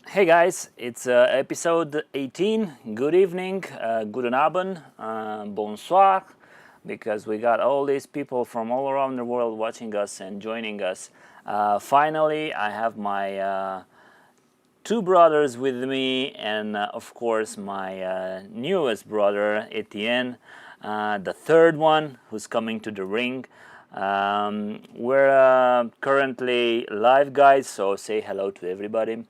Hey guys, it's episode 18. Good evening, guten Abend, bonsoir, because we got all these people from all around the world watching us and joining us. Finally, I have my two brothers with me, and of course, my newest brother, Etienne, the third one who's coming to the ring. We're currently live, guys, so say hello to everybody.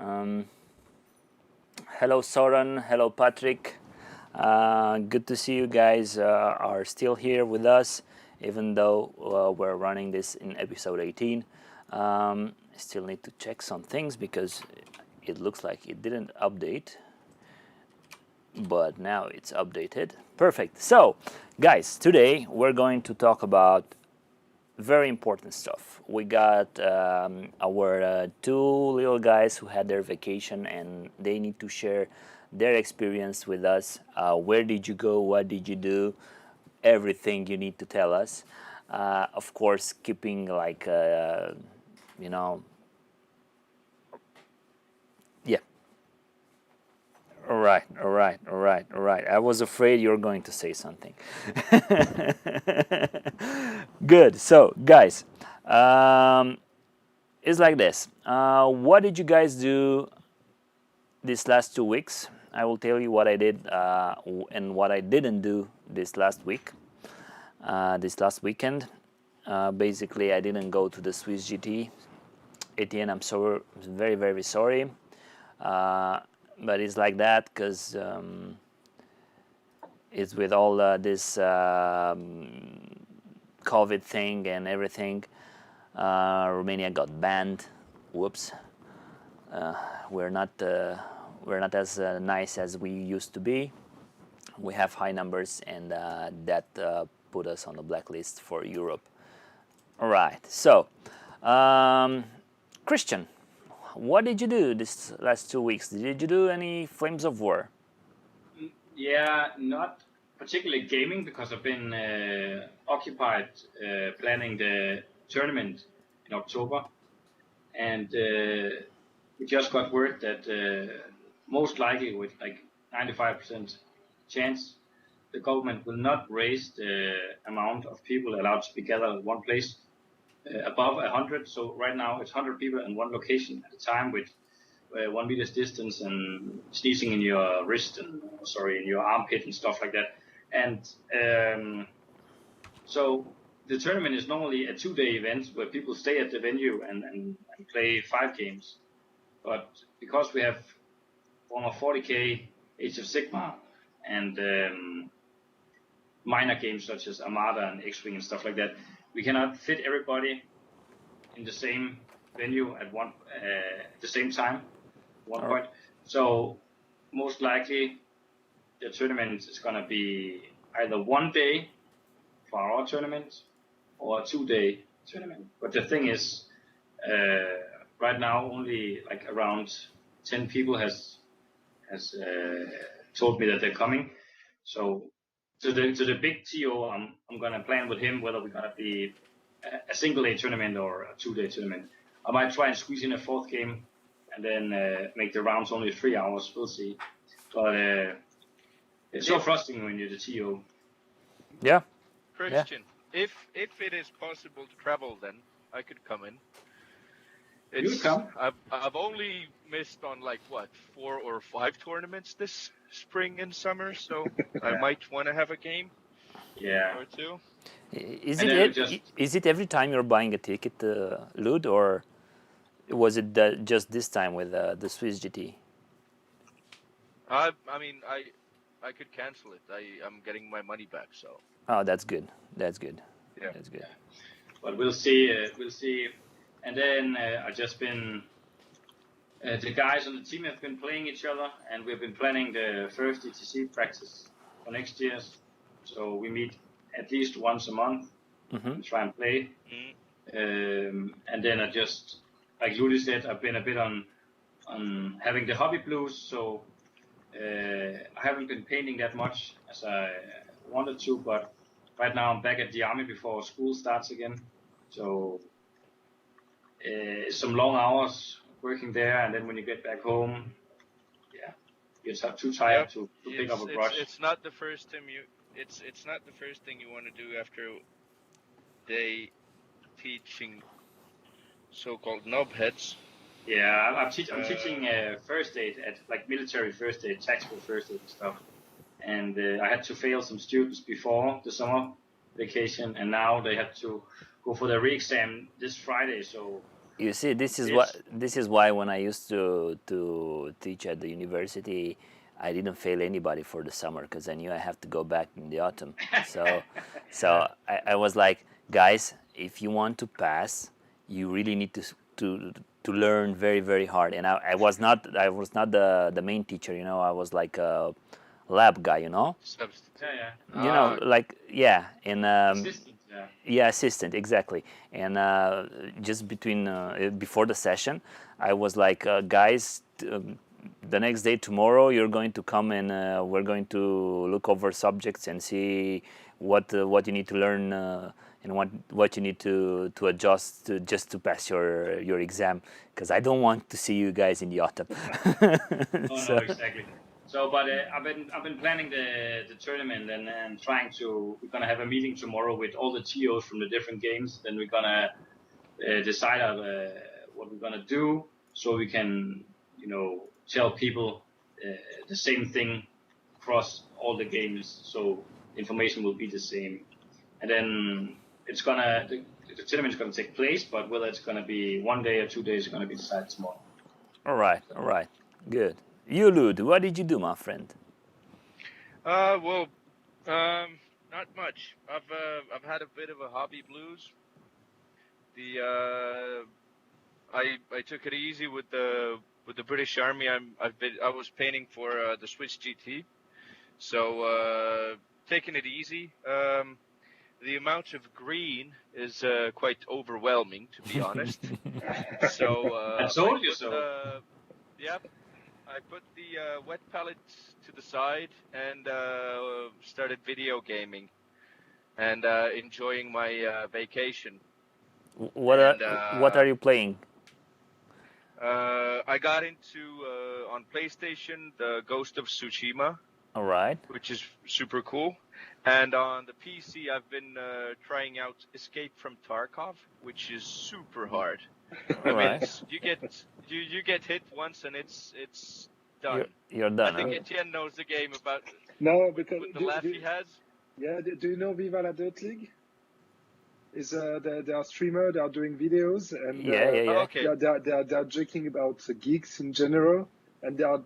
Um, Hello, Soren. Hello, Patrick. Good to see you guys are still here with us, even though we're running this in episode 18. I still need to check some things because it looks like it didn't update, but now it's updated. Perfect. So, guys, today we're going to talk about very important stuff. We got our two little guys who had their vacation and they need to share their experience with us. Where did you go? What did you do? Everything you need to tell us. Of course, keeping like, you know, yeah. All right, all right, all right, all right. I was afraid you were going to say something. Good. So, guys, um, it's like this. What did you guys do these last 2 weeks? I will tell you what I did and what I didn't do this last week, this last weekend. Basically, I didn't go to the Swiss GT. Etienne, I'm so very, very sorry. But it's like that because it's with all this COVID thing and everything. Romania got banned. Whoops. Uh, we're not we're not as nice as we used to be. We have high numbers, and that put us on the blacklist for Europe. All right. So, um, Christian, what did you do this last 2 weeks? Did you do any Flames of War? Yeah, not particularly gaming because I've been occupied planning the tournament in October, and we just got word that most likely, with like 95% chance, the government will not raise the amount of people allowed to be gathered at one place above 100. So right now it's 100 people in one location at a time with 1 meter's distance and sneezing in your wrist and in your armpit and stuff like that. And so the tournament is normally a 2-day event where people stay at the venue and play 5 games. But because we have almost 40k Age of Sigma and minor games such as Armada and X-Wing and stuff like that, we cannot fit everybody in the same venue at the same time. One point. So most likely the tournament is going to be either 1 day for our tournament or a 2-day tournament. But the thing is, right now only like around 10 people has told me that they're coming. So to the big TO, I'm gonna plan with him whether we're gonna be a single-day tournament or a 2-day tournament. I might try and squeeze in a fourth game and then make the rounds only 3 hours. We'll see. But it's so frustrating when you're the TO. Yeah. Christian, if it is possible to travel, then I could come in. You come. I've only missed on like what 4 or 5 tournaments this spring and summer, so I might want to have a game. Yeah. Or two. Is it every time you're buying a ticket, Lud, or was it just this time with the Swiss GT? I mean I could cancel it. I'm getting my money back, so. Oh, that's good. That's good. Yeah. That's good. But we'll see. We'll see. And then I've just been. The guys on the team have been playing each other, and we've been planning the first ETC practice for next year. So we meet at least once a month and try and play. And then I just, like Julie said, I've been a bit on having the hobby blues. So I haven't been painting that much as I wanted to, but right now I'm back at the army before school starts again. So some long hours working there, and then when you get back home, yeah, you're too tired Yep. to pick up a brush. It's not the first thing it's not the first thing you want to do after they teaching so-called knobheads. Yeah, I'm teaching first aid at like military first aid, tactical first aid and stuff. And I had to fail some students before the summer vacation, and now they have to go for their re-exam this Friday. So You see, it's this is why when I used to teach at the university, I didn't fail anybody for the summer because I knew I have to go back in the autumn. So, I was like, guys, if you want to pass, you really need to learn very very hard. And I was not the main teacher. You know, I was like a lab guy. You know, Substitute. yeah, yeah, like yeah, and assistant, yeah. yeah, assistant, exactly. And just between before the session, I was like, guys, the next day, tomorrow, you're going to come and we're going to look over subjects and see what you need to learn and what you need to adjust to just to pass your exam. Because I don't want to see you guys in the autumn. Oh no, So, exactly. So, but I've been planning the tournament and trying to. We're gonna have a meeting tomorrow with all the TOs from the different games. Then we're gonna decide what we're gonna do, so we can tell people the same thing across all the games. So information will be the same, and then the tournament's gonna take place. But whether it's gonna be 1 day or 2 days is gonna be decided tomorrow. all right, good. You, Lud, what did you do, my friend? Well, not much. I've had a bit of a hobby blues. I took it easy with the British Army. I was painting for the Swiss GT, so taking it easy. The amount of green is quite overwhelming, to be honest. So I told you so. yeah, I put the wet palette to the side and started video gaming and enjoying my vacation. And What are you playing? I got into on PlayStation the Ghost of Tsushima, All right. which is super cool, and on the PC I've been trying out Escape from Tarkov, which is super hard. I All mean, right. you get hit once and it's done. You're I done, think huh? Etienne knows the game about No, because with the laugh he has. do you know Viva la Dirt League? Is they are streamer, they are doing videos, and Yeah, yeah, Oh, yeah. okay. they're joking about geeks in general, and Yeah.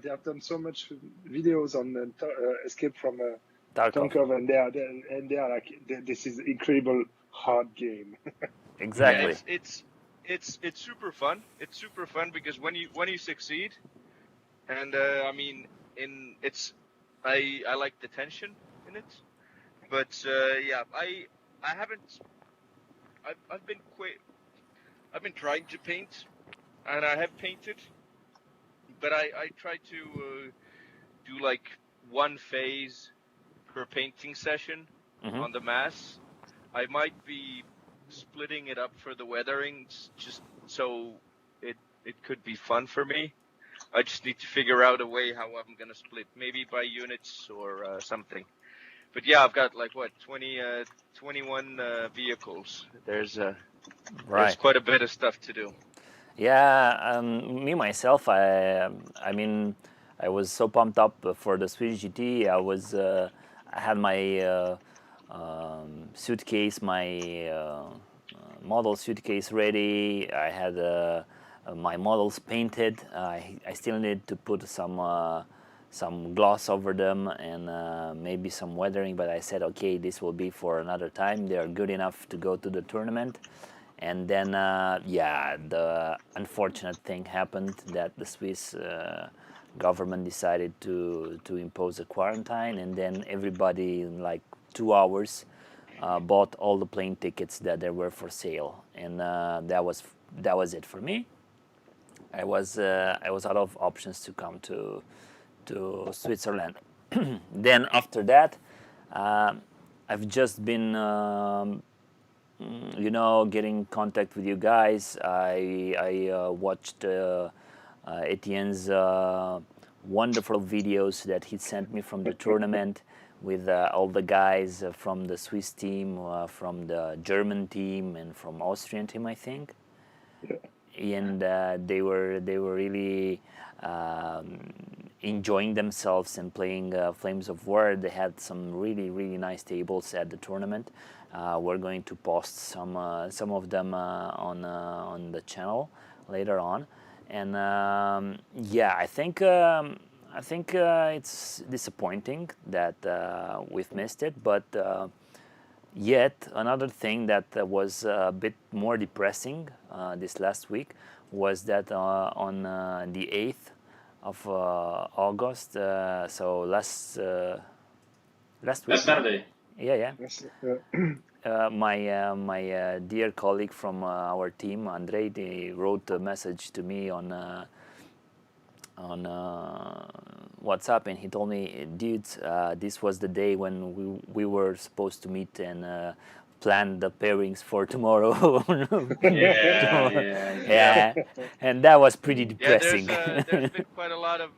they have done so much videos on Escape from Tarkov. Tarkov, and they are like, this is incredible hard game. Exactly. Yeah, it's super fun. It's super fun because when you succeed, and I mean, I like the tension in it, but yeah, I haven't. I've been trying to paint, and I have painted, but I try to do like one phase per painting session Mhm. on the mass. I might be splitting it up for the weathering just so it could be fun for me. I just need to figure out a way how I'm gonna split, maybe by units or something. But yeah, I've got like what 21 vehicles. There's Right. quite a bit of stuff to do. Yeah, me myself, I mean, I was so pumped up for the Swedish GT. I had my suitcase, my model suitcase ready. I had my models painted. I still need to put some gloss over them and maybe some weathering. But I said, okay, this will be for another time. They are good enough to go to the tournament. And then, yeah, the unfortunate thing happened that the Swiss government decided to impose a quarantine, and then everybody in like 2 hours bought all the plane tickets that there were for sale, and that was it for me. I was out of options to come to Switzerland. Then after that, I've just been getting in contact with you guys. I watched Etienne's wonderful videos that he sent me from the tournament with all the guys from the Swiss team, from the German team, and from Austrian team, I think. And they were really enjoying themselves and playing Flames of War. They had some really nice tables at the tournament. We're going to post some of them on the channel later on, and yeah, I think it's disappointing that we've missed it, but. Yet another thing that was a bit more depressing this last week was that on the 8th of August, so last week. Last Saturday. Yeah. Yes, My dear colleague from our team, Andrei, they wrote a message to me on WhatsApp, and he told me, dudes, this was the day when we were supposed to meet and plan the pairings for tomorrow. Yeah, and that was pretty depressing. There's been quite a lot of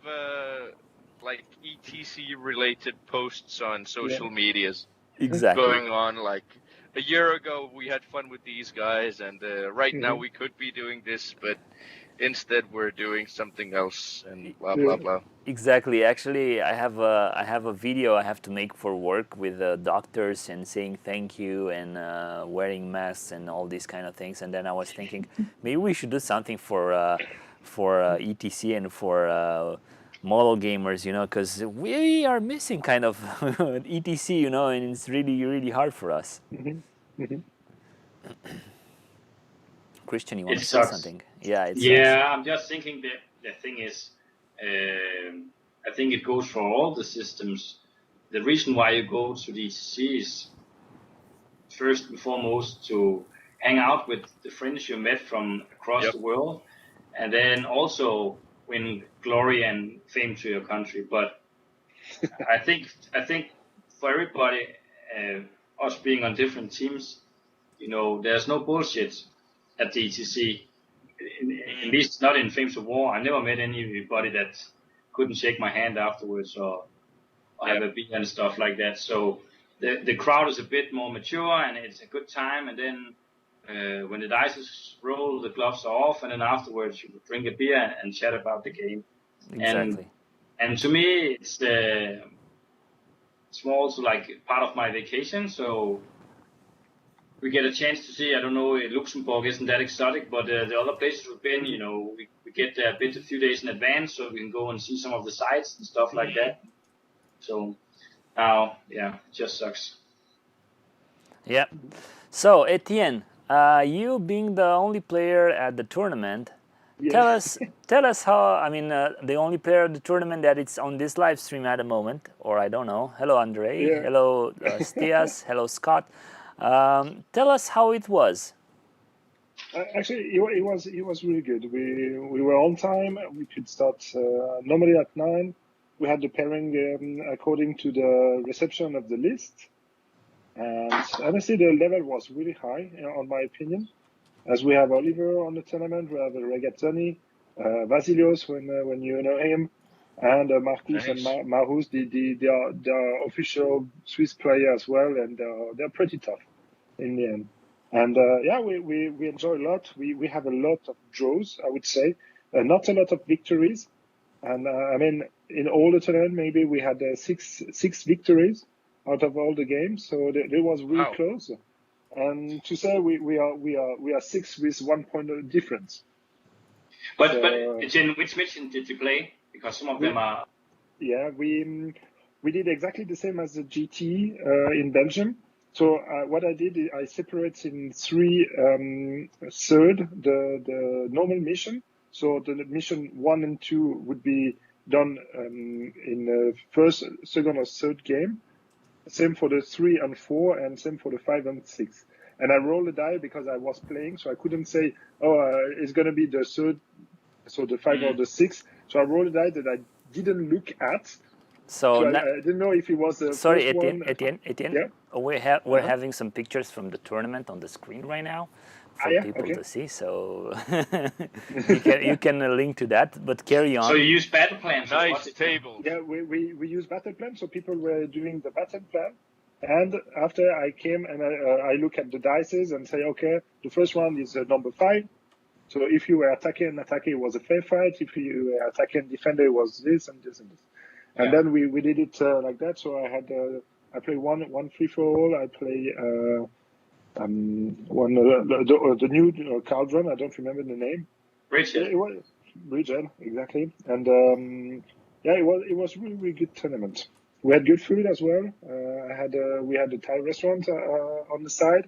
like ETC related posts on social medias Exactly. going on. Like a year ago we had fun with these guys, and right now we could be doing this, but instead we're doing something else, and blah blah blah. Exactly. Actually, I have a video I have to make for work with doctors and saying thank you and wearing masks and all these kind of things. And then I was thinking maybe we should do something for ETC and for model gamers, because we are missing kind of ETC, and it's really hard for us. Christian, you want to say something? Yeah, it sucks. I'm just thinking that the thing is, I think it goes for all the systems. The reason why you go to the ECC is first and foremost to hang out with the friends you met from across the world, and then also win glory and fame to your country. But I think for everybody, us being on different teams, there's no bullshit at the ETC. At least not in Flames of War. I never met anybody that couldn't shake my hand afterwards or have a beer and stuff like that. So the crowd is a bit more mature and it's a good time. And then when the dice is rolled, the gloves are off, and then afterwards you drink a beer and chat about the game. Exactly. And to me, it's more also like part of my vacation. So we get a chance to see, I don't know, Luxembourg isn't that exotic, but the other places we've been, we get there a few days in advance so we can go and see some of the sites and stuff like that. So now, it just sucks. Yeah. So Etienne, you being the only player at the tournament, tell us how. I mean, the only player at the tournament that it's on this live stream at the moment, or I don't know. Hello, Andre. Yeah. Hello, Stias. Hello, Scott. Tell us how it was. Actually, it was really good. We were on time. We could start normally at 9. We had the pairing according to the reception of the list, and honestly, the level was really high, on my opinion. As we have Oliver on the tournament, we have Regazzoni, Vasilios when you know him, and Marcus and Marus. They are official Swiss players as well, and they're pretty tough in the end. And we enjoy a lot. We have a lot of draws, I would say, not a lot of victories. And I mean, in all the tournament, maybe we had six victories out of all the games. So it was really close. And to say we are 6 with 1 point of difference. But Etienne, which mission did you play? Because some of them are. Yeah, we did exactly the same as the GT in Belgium. So what I did, I separated in 3 third the normal mission. So the mission 1 and 2 would be done in the first, second, or third game. Same for the 3 and 4, and same for the 5 and 6. And I rolled the die because I was playing, so I couldn't say, it's going to be the third, so the 5 or the 6. So I rolled a die that I didn't look at. So I didn't know if it was the sorry, first one. Etienne. Yeah. We're Uh-huh. having some pictures from the tournament on the screen right now Ah, for yeah. people Okay. to see. So you can link to that. But carry So you on. use battle plans as Nice well? tables. Yeah, we use battle plan. So people were doing the battle plan, and after I came and I look at the dices and say, okay, the first one is number 5. So if you were attacking, it was a fair fight. If you were attacking, defender, it was this and this and this. And Yeah. then we did it like that. So I had I play one free for all. I play one the new cauldron. I don't remember the name. Richard. It was Bridget, exactly. And yeah, it was really good tournament. We had good food as well. We had a Thai restaurant on the side,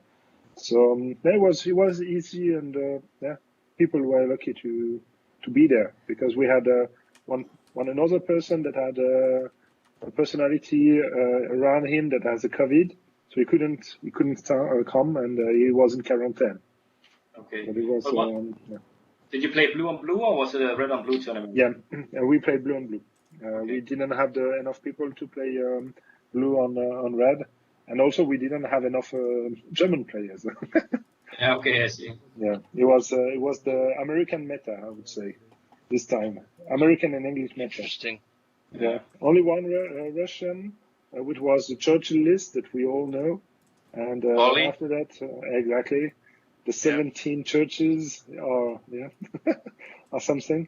so it was easy, and yeah, people were lucky to be there because we had one another person that had a personality around him that has a COVID, so he couldn't come, and he was in quarantine. Okay. But it was But what, yeah. did you play blue on blue or was it a red on blue tournament? Yeah, we played blue on blue. Okay. We didn't have enough people to play blue on red, and also we didn't have enough German players. Yeah, okay, I see. Yeah, it was the American meta, I would say, this time. American and English meta. Interesting. Yeah, only one Russian, which was the Churchill list that we all know, and Ollie? after that, exactly, the 17 churches are or something,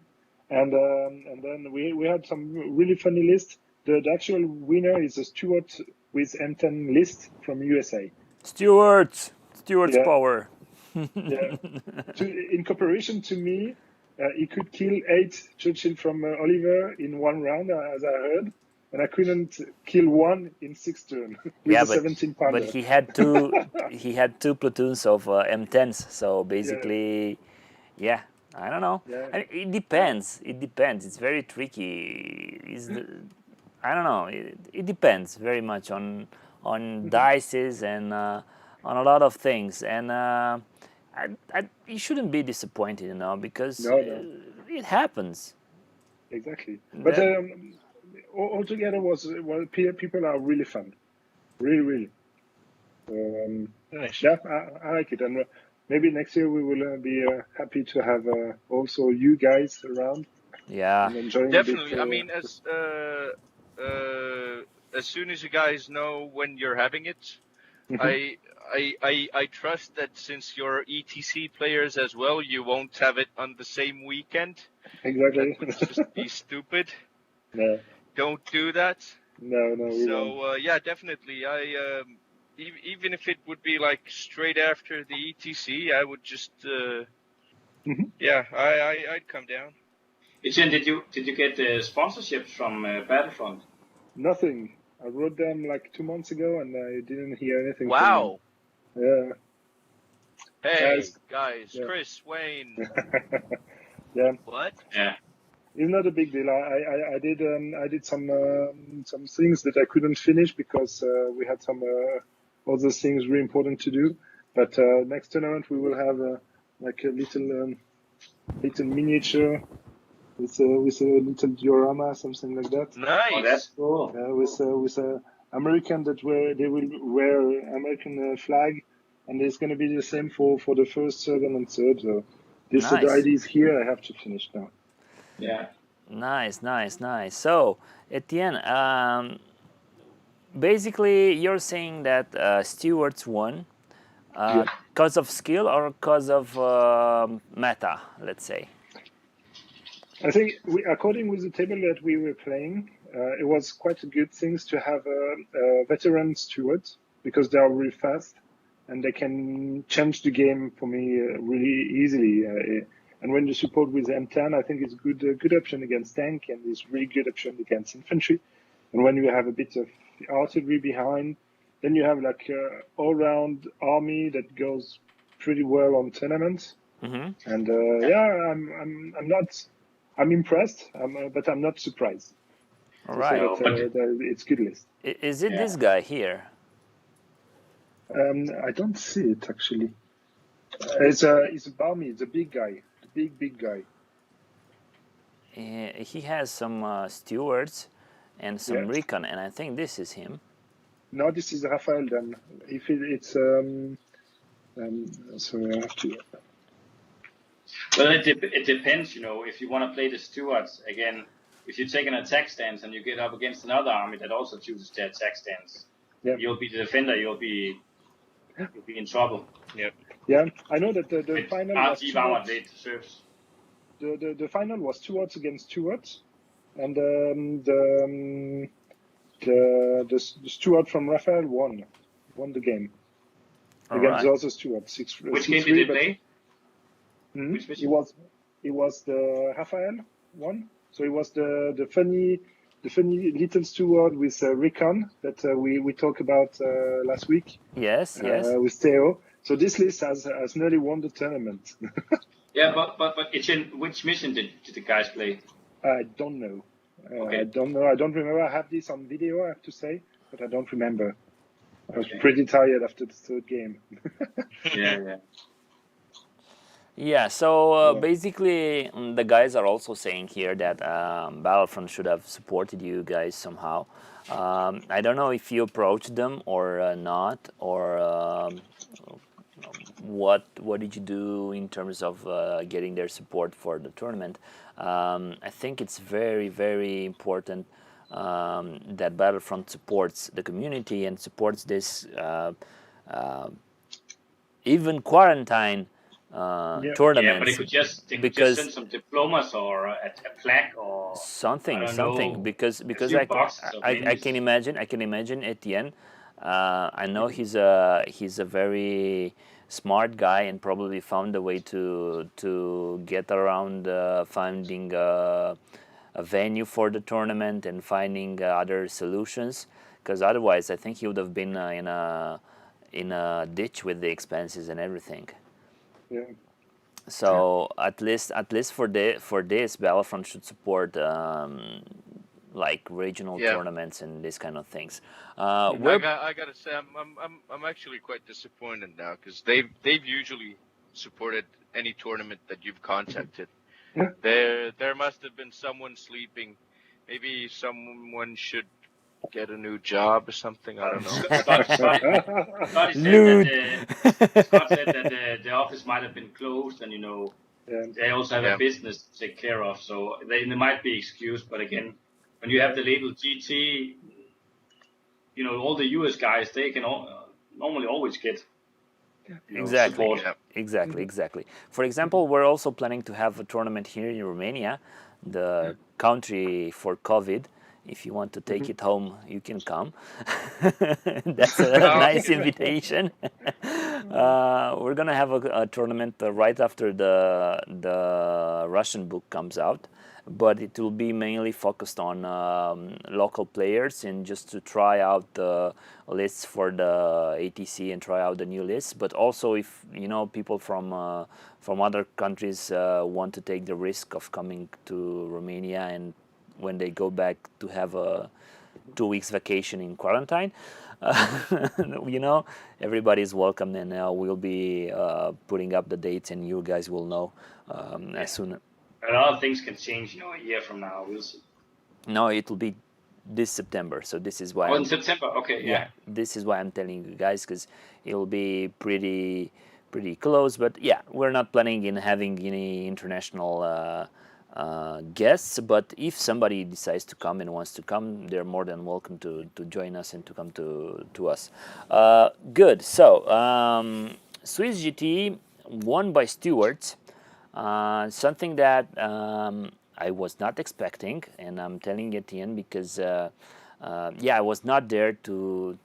and then we had some really funny lists. The actual winner is a Stewart with M10 list from USA. Stewart's Yeah. power. Yeah. In comparison to me, he could kill 8 Churchill from Oliver in one round, as I heard, and I couldn't kill one in 6 turns with Yeah, a 17 pounder. but he had two platoons of M10s. So basically, yeah, I don't know. Yeah. And it depends. It depends. It's very tricky. I don't know. It depends very much on dices and on a lot of things. And you shouldn't be disappointed, because No, no. it happens. Exactly. But That- altogether people are really fun, really. Nice. Yeah, I like it, and maybe next year we will be happy to have also you guys around yeah. and enjoying Definitely. a bit. I mean, as soon as you guys know when you're having it, Mhm. I trust that since you're ETC players as well, you won't have it on the same weekend. Exactly. That would just be stupid. No, Don't do that. we won't. So yeah, definitely. Even if it would be like straight after the ETC, I would just Mhm. yeah, I'd come down. Etienne, did you get sponsorships from Battlefront? Nothing. I wrote them like 2 months ago, and I didn't hear anything Wow. from them. Hey Guys. guys, Yeah. Chris, Wayne. Yeah, What? Yeah. it's not a big deal. I did some things that I couldn't finish because we had some other things really important to do. But next tournament we will have like a little miniature with a little diorama, something like that. Oh, that's Nice. cool. With a American they will wear American flag, and it's going to be the same for the first, second, and third. So the Nice. idea is here. I have to finish now. Yeah. Nice. So, Etienne, basically, you're saying that Stewart's won because of skill or because of meta, let's say. I think according with the table that we were playing, it was quite a good thing to have a veteran steward because they are really fast and they can change the game for me really easily. And when you support with M10, I think it's good option against tank and it's really good option against infantry. And when you have a bit of artillery behind, then you have like all-round army that goes pretty well on tournaments. Mm-hmm. And yeah, I'm impressed, but I'm not surprised. All So right. No, but it's good list. Is it Yeah. this guy here? I don't see it actually. It's a Barmy. It's a big guy, the big guy. He has some stewards, and some recon, and I think this is him. No, this is Rafael. Then, if it's so I have to. Well, it depends, you know. If you want to play the stewards again, if you take an attack stance and you get up against another army that also chooses the attack stance, you'll be the defender. You'll be in trouble. Yep. Yeah, I know that the final was deep armored late serves. The final was stewards against stewards, and the steward from Rafael won the game against the other steward. Which game did they play? Which it was the Rafael one. So it was the funny little steward with recon that we talked about last week. Yes. With Theo. So this list has nearly won the tournament. Yeah, but Etienne, which mission did the guys play? I don't know. Okay. I don't know. I don't remember. I have this on video, I have to say, but I don't remember. I was pretty tired after the third game. Yeah, so basically the guys are also saying here that Battlefront should have supported you guys somehow. I don't know if you approached them or not, or what did you do in terms of getting their support for the tournament. I think it's very, very important that Battlefront supports the community and supports this even quarantine tournaments. Yeah, but they could just send some diplomas or a plaque or something, know, because I can imagine Etienne. I know he's a very smart guy and probably found a way to get around finding a venue for the tournament and finding other solutions, because otherwise I think he would have been in a ditch with the expenses and everything. Yeah. So at least for this, Battlefront should support like regional tournaments and these kind of things. I gotta say, I'm actually quite disappointed now, because they've usually supported any tournament that you've contacted. There must have been someone sleeping. Maybe someone should get a new job or something. I don't know. Scott said that the office might have been closed, and they also have a business to take care of, so they might be excused. But again, when you have the label GT, all the US guys, they can normally always get support. Exactly. For example, we're also planning to have a tournament here in Romania, the country for COVID. If you want to take it home, you can come. That's a nice invitation. We're gonna have a tournament right after the Russian book comes out, but it will be mainly focused on local players and just to try out the lists for the ATC and try out the new lists. But also, if people from other countries want to take the risk of coming to Romania, and when they go back to have a 2 weeks vacation in quarantine, everybody's welcome, and we'll be putting up the dates, and you guys will know as soon. A lot of things can change, a year from now. We'll see. No, it will be this September. So this is why. In September, okay, yeah. This is why I'm telling you guys, because it will be pretty close. But yeah, we're not planning in having any international guests, but if somebody decides to come and wants to come, they're more than welcome to join us and to come to us. Good. So Swiss GT won by stewards, something that I was not expecting, and I'm telling Etienne because I was not there to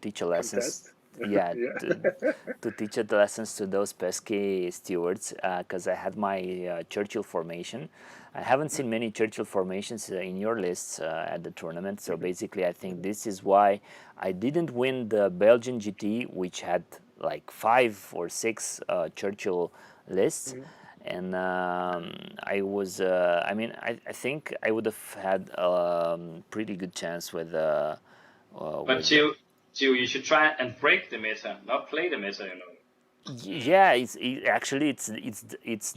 teach a lesson. To teach the lessons to those pesky stewards, because I had my Churchill formation. I haven't seen many Churchill formations in your lists at the tournament, so basically I think this is why I didn't win the Belgian GT, which had like 5 or 6 Churchill lists. And I was, I think I would have had a pretty good chance with. But you should try and break the meta, not play the meta, Yeah, it's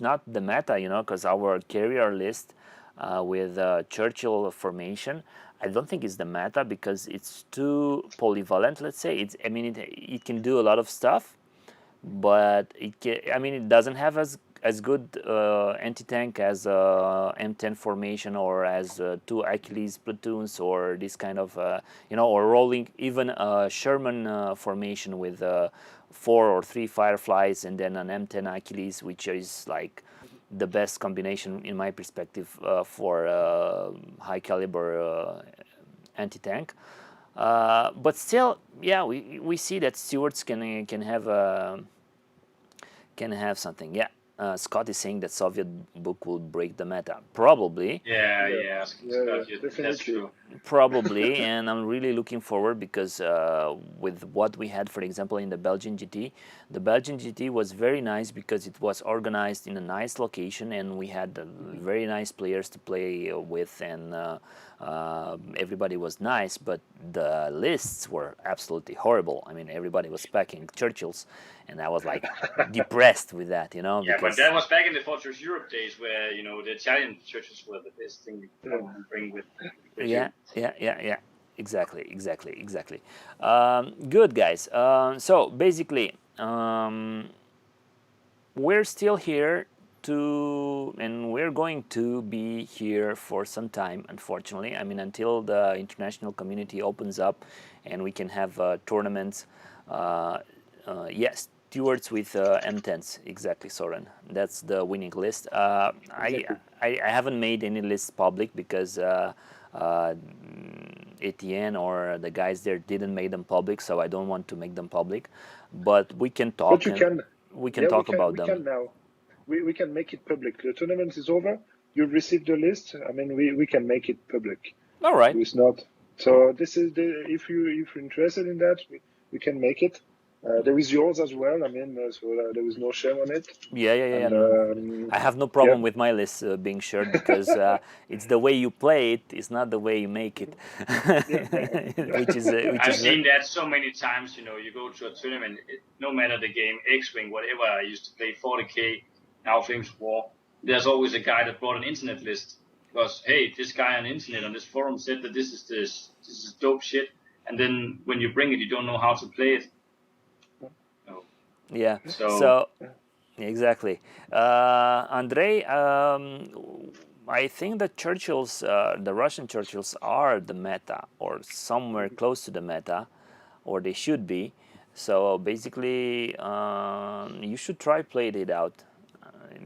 not the meta, because our carrier list with Churchill formation. I don't think it's the meta because it's too polyvalent. Let's say I mean, it can do a lot of stuff, but I mean, it doesn't have as good anti-tank as M10 formation, or as two Achilles platoons, or this kind of or rolling, even Sherman formation with 4 or 3 Fireflies and then an M10 Achilles, which is like the best combination in my perspective for high caliber anti-tank. But still, yeah, we see that Stewards can have something. Yeah, Scott is saying that Soviet book will break the meta. Probably, Yeah, that's definitely. true. probably, and I'm really looking forward because with what we had, for example, in the Belgian GT was very nice because it was organized in a nice location, and we had very nice players to play with, and everybody was nice, but the lists were absolutely horrible. I mean, everybody was packing Churchills, and I was like depressed with that, Yeah, because but that was back in the Fortress Europe days where, the Italian churches were the best thing you could probably bring with yeah, you. yeah. Exactly. Good, guys. So basically, we're still here and we're going to be here for some time, unfortunately. I mean, until the international community opens up and we can have tournaments. Yes, stewards with M10s, exactly, Soren. That's the winning list. I haven't made any lists public because uh, Etienne or the guys there didn't make them public, so I don't want to make them public. But we can talk, But you can. we can Yeah, talk about we them. can now. We can make it public. The tournament is over. You received the list. I mean, we can make it public. All right. So it's not. So this is if you're interested in that, we can make it. There is yours as well. I mean, so there is no shame on it. Yeah. And No, I have no problem with my list being shared because it's the way you play it, it's not the way you make it. which is I've seen that so many times. You go to a tournament, no matter the game, X-Wing, whatever. I used to play 40K, now Flames of War. There's always a guy that brought an internet list because, hey, this guy on the internet on this forum said that this is dope shit, and then when you bring it, you don't know how to play it. Yeah. So Exactly. Andrei, I think the Churchills, the Russian Churchills, are the meta or somewhere close to the meta, or they should be. So basically, you should try play it out.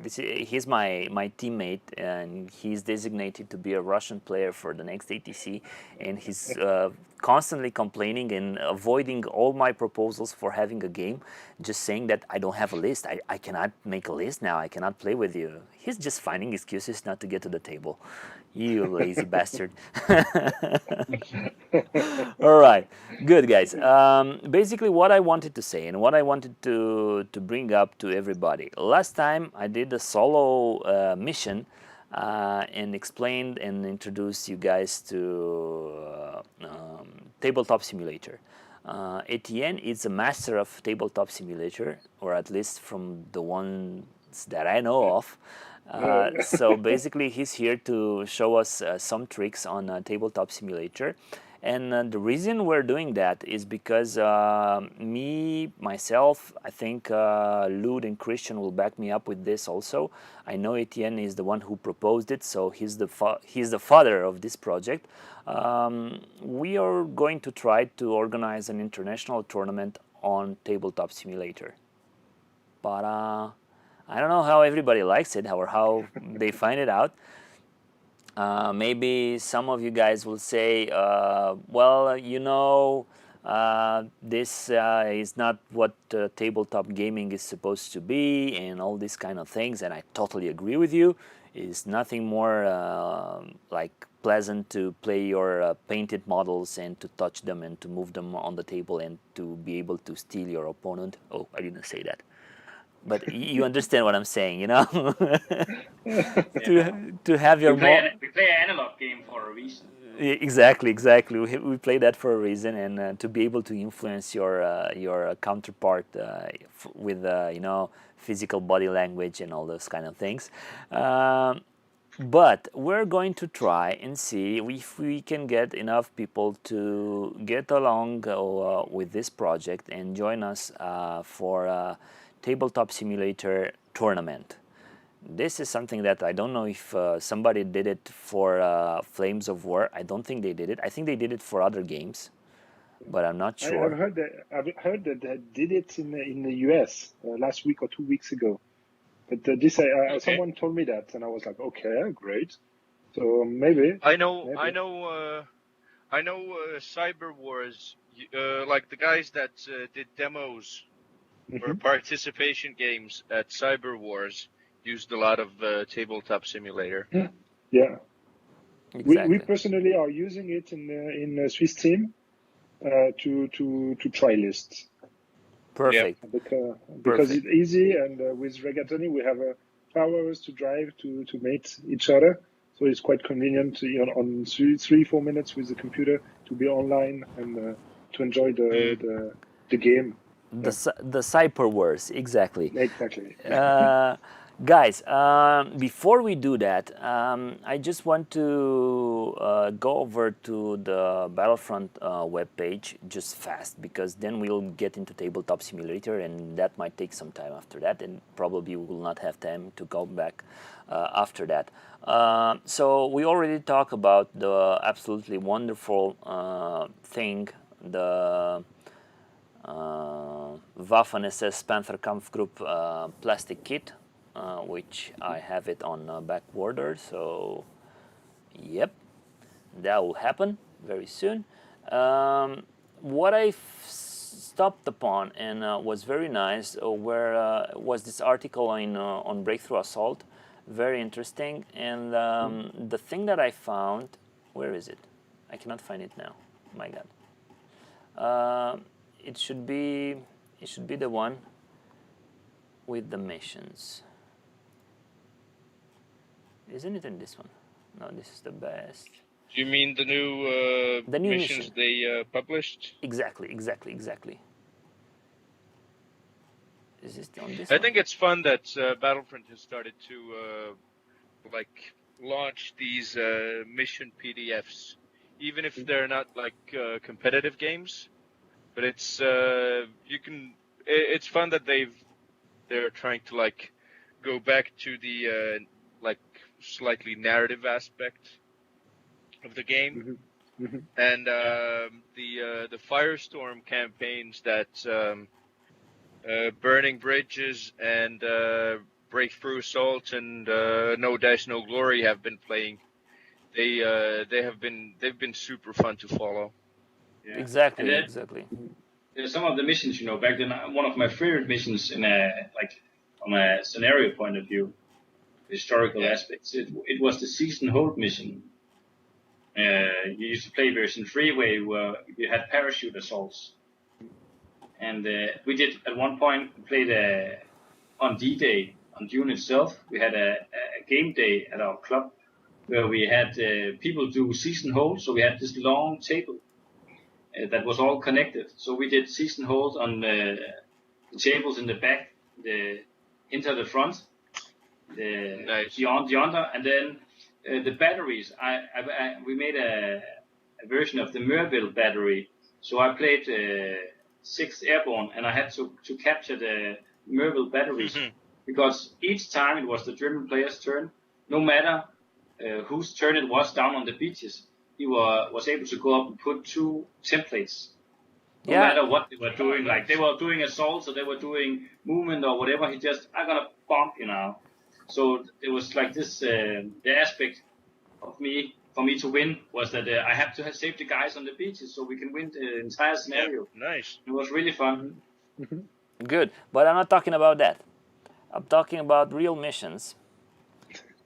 He's my teammate, and he's designated to be a Russian player for the next ATC, and he's constantly complaining and avoiding all my proposals for having a game, just saying that I don't have a list. I cannot make a list now. I cannot play with you. He's just finding excuses not to get to the table. You lazy bastard. All right, good, guys. Basically, what I wanted to say and what I wanted to bring up to everybody. Last time I did a solo mission and explained and introduced you guys to Tabletop Simulator. Etienne is a master of Tabletop Simulator, or at least from the ones that I know of. So basically, he's here to show us some tricks on Tabletop Simulator. And the reason we're doing that is because myself, I think Lud and Christian will back me up with this also. I know Etienne is the one who proposed it, so he's the father of this project. We are going to try to organize an international tournament on Tabletop Simulator. But I don't know how everybody likes it or how they find it out. Maybe some of you guys will say, well, this is not what tabletop gaming is supposed to be and all these kind of things, and I totally agree with you. It's nothing more like pleasant to play your painted models and to touch them and to move them on the table and to be able to steal your opponent. Oh, I didn't say that. But you understand what I'm saying, to have your we play an analog game for a reason. Exactly. We play that for a reason, and to be able to influence your counterpart with physical body language and all those kind of things. But we're going to try and see if we can get enough people to get along with this project and join us for a tabletop simulator tournament. This is something that I don't know if somebody did it for Flames of War. I don't think they did it. I think they did it for other games, but I'm not I've sure. heard that they did it in the US last week or 2 weeks ago. But this Okay. someone told me that, and I was like, okay, great. So maybe. I know. Maybe. Cyber Wars. Like the guys that did demos or participation games at Cyber Wars used a lot of tabletop simulator. Yeah. We Exactly. personally are using it in Swiss team to try lists. Perfect. Because Perfect. it's easy, and with Regatoni we have 5 hours to drive to meet each other, so it's quite convenient on 3-4 minutes with the computer to be online and to enjoy the game. The Cyber Wars, exactly. Exactly. Guys, before we do that, I just want to go over to the Battlefront webpage just fast, because then we'll get into Tabletop Simulator, and that might take some time after that, and probably we will not have time to go back after that. So we already talked about the absolutely wonderful thing, the Waffen-SS Panzerkampfgruppe plastic kit, which I have it on back order, so yep, that will happen very soon. What I stopped upon and was very nice was this article on Breakthrough Assault, very interesting, and the thing that I found, where is it? I cannot find it now, my god. It should be the one with the missions. Isn't it in this one? No, this is the best. Do you mean the new The new missions mission. they published? Exactly. Is this on this I one? think it's fun that Battlefront has started to like launch these mission PDFs, even if they're not like competitive games. But it's you can. It's fun that they're trying to like go back to the like slightly narrative aspect of the game, and the Firestorm campaigns that Burning Bridges and Breakthrough Assault and No Dash No Glory have been playing. They've been super fun to follow. Yeah. And Exactly. there's some of the missions, back then, one of my favorite missions in from a scenario point of view, historical aspects, it was the season hold mission. You used to play version 3 where you had parachute assaults. And we did, at one point, played on D-Day, on June itself. We had a game day at our club where we had people do season hold. So we had this long table that was all connected. So we did season hold on the tables in the back, into the front, beyond the under, and then the batteries. We made a version of the Merville battery. So I played 6th Airborne, and I had to capture the Merville batteries because each time it was the German player's turn. No matter whose turn it was down on the beaches, he was able to go up and put 2 templates. No matter what they were doing, like they were doing assaults or they were doing movement or whatever, I'm gonna bomb you now. So it was like this, the aspect of for me to win was that I have to save the guys on the beaches so we can win the entire scenario. Yeah, nice. It was really fun. Good, but I'm not talking about that. I'm talking about real missions.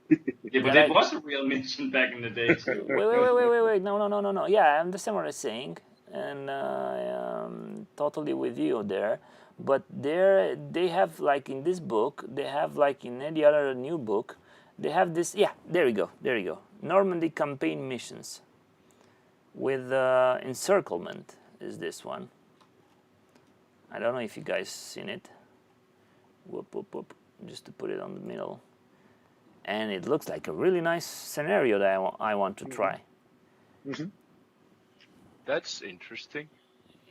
Yeah, but it was a real mission back in the day too. Wait. No. Yeah, I understand what I'm saying, and I am totally with you there. But they have, like in this book, they have like in any other new book, they have this. Yeah, there you go. Normandy campaign missions with encirclement is this one. I don't know if you guys seen it. Whoop. Just to put it on the middle. and it looks like a really nice scenario that I want to try. Mm-hmm. That's interesting.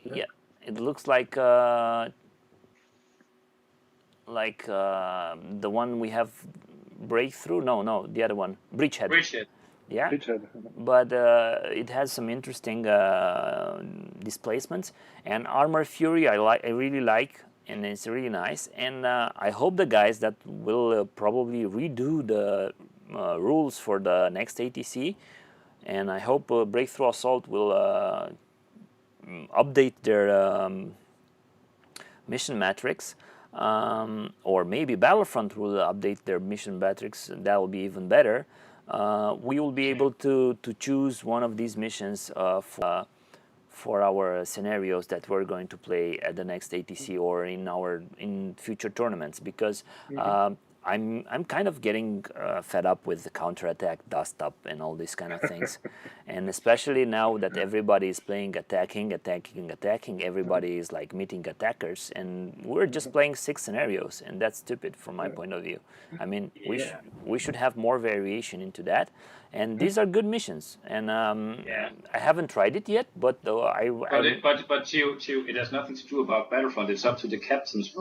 Yeah, it looks like the one we have, Breakthrough. No, the other one, Breachhead. Bridgehead. Yeah, Richard. but it has some interesting displacements, and Armor Fury I really like, and it's really nice, and I hope the guys that will probably redo the rules for the next ATC, and I hope Breakthrough Assault will update their mission matrix, or maybe Battlefront will update their mission matrix. That will be even better. We will be able to choose one of these missions for our scenarios that we're going to play at the next ATC or in future tournaments, because I'm kind of getting fed up with the counterattack, dust up, and all these kind of things, and especially now that everybody is playing attacking, everybody is like meeting attackers, and we're just playing 6 scenarios, and that's stupid from my point of view. I mean, we should have more variation into that, and these are good missions, and I haven't tried it yet, but though But it has nothing to do about Battlefront. It's up to the captains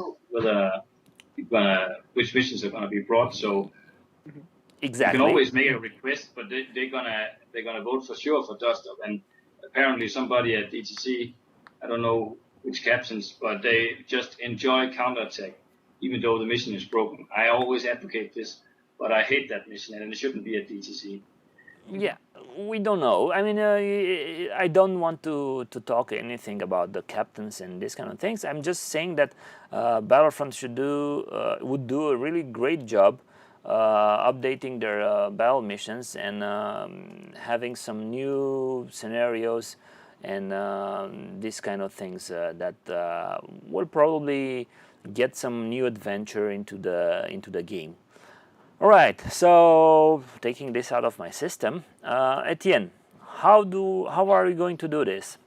which missions are gonna be brought. So exactly. you can always make a request, but they're gonna vote for sure for Dust Up. And apparently somebody at DTC, I don't know which captains, but they just enjoy counterattack, even though the mission is broken. I always advocate this, but I hate that mission, and it shouldn't be at DTC. Yeah, we don't know. I mean, I don't want to talk anything about the captains and these kind of things. I'm just saying that Battlefront would do a really great job updating their battle missions and having some new scenarios and these kind of things that will probably get some new adventure into the game. All right, so taking this out of my system, Etienne, how are we going to do this?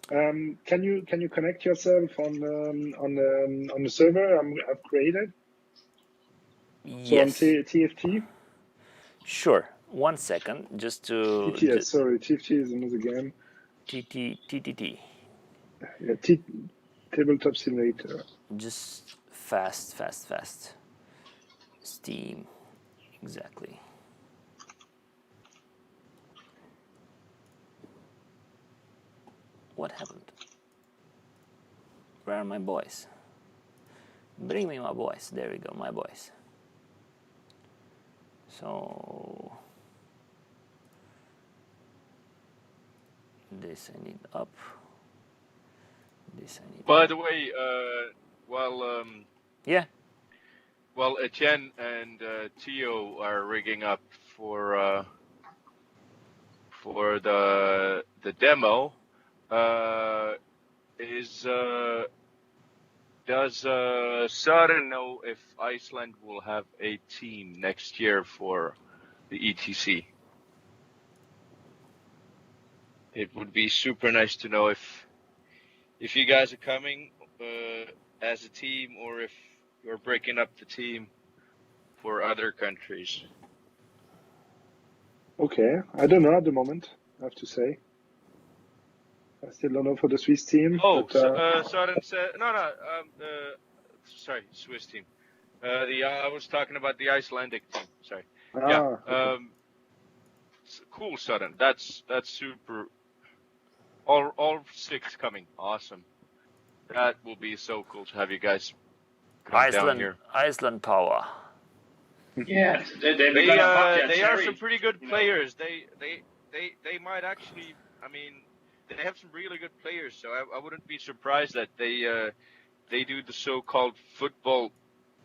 Can you connect yourself on the server I've created? So Yes. on TFT. Sure. 1 second, just to TTS. Sorry, TFT is another game. TTT. Yeah, Tabletop Simulator. Just fast. Steam. Exactly. What happened? Where are my boys? Bring me my boys. There we go, my boys. So this I need up. This I need. By the way, yeah. Well, Etienne and Theo are rigging up for the demo. Does Søren know if Iceland will have a team next year for the ETC? It would be super nice to know if you guys are coming as a team, or if you're breaking up the team for other countries. Okay, I don't know at the moment, I have to say. I still don't know for the Swiss team. Oh, but, Søren said sorry, Swiss team. I was talking about the Icelandic team. Sorry. okay. Cool, Søren. That's super. All 6 coming. Awesome. That will be so cool to have you guys come down here. Iceland power. Yeah, they are some pretty good players. They might actually. I mean, they have some really good players. So I wouldn't be surprised that they do the so-called football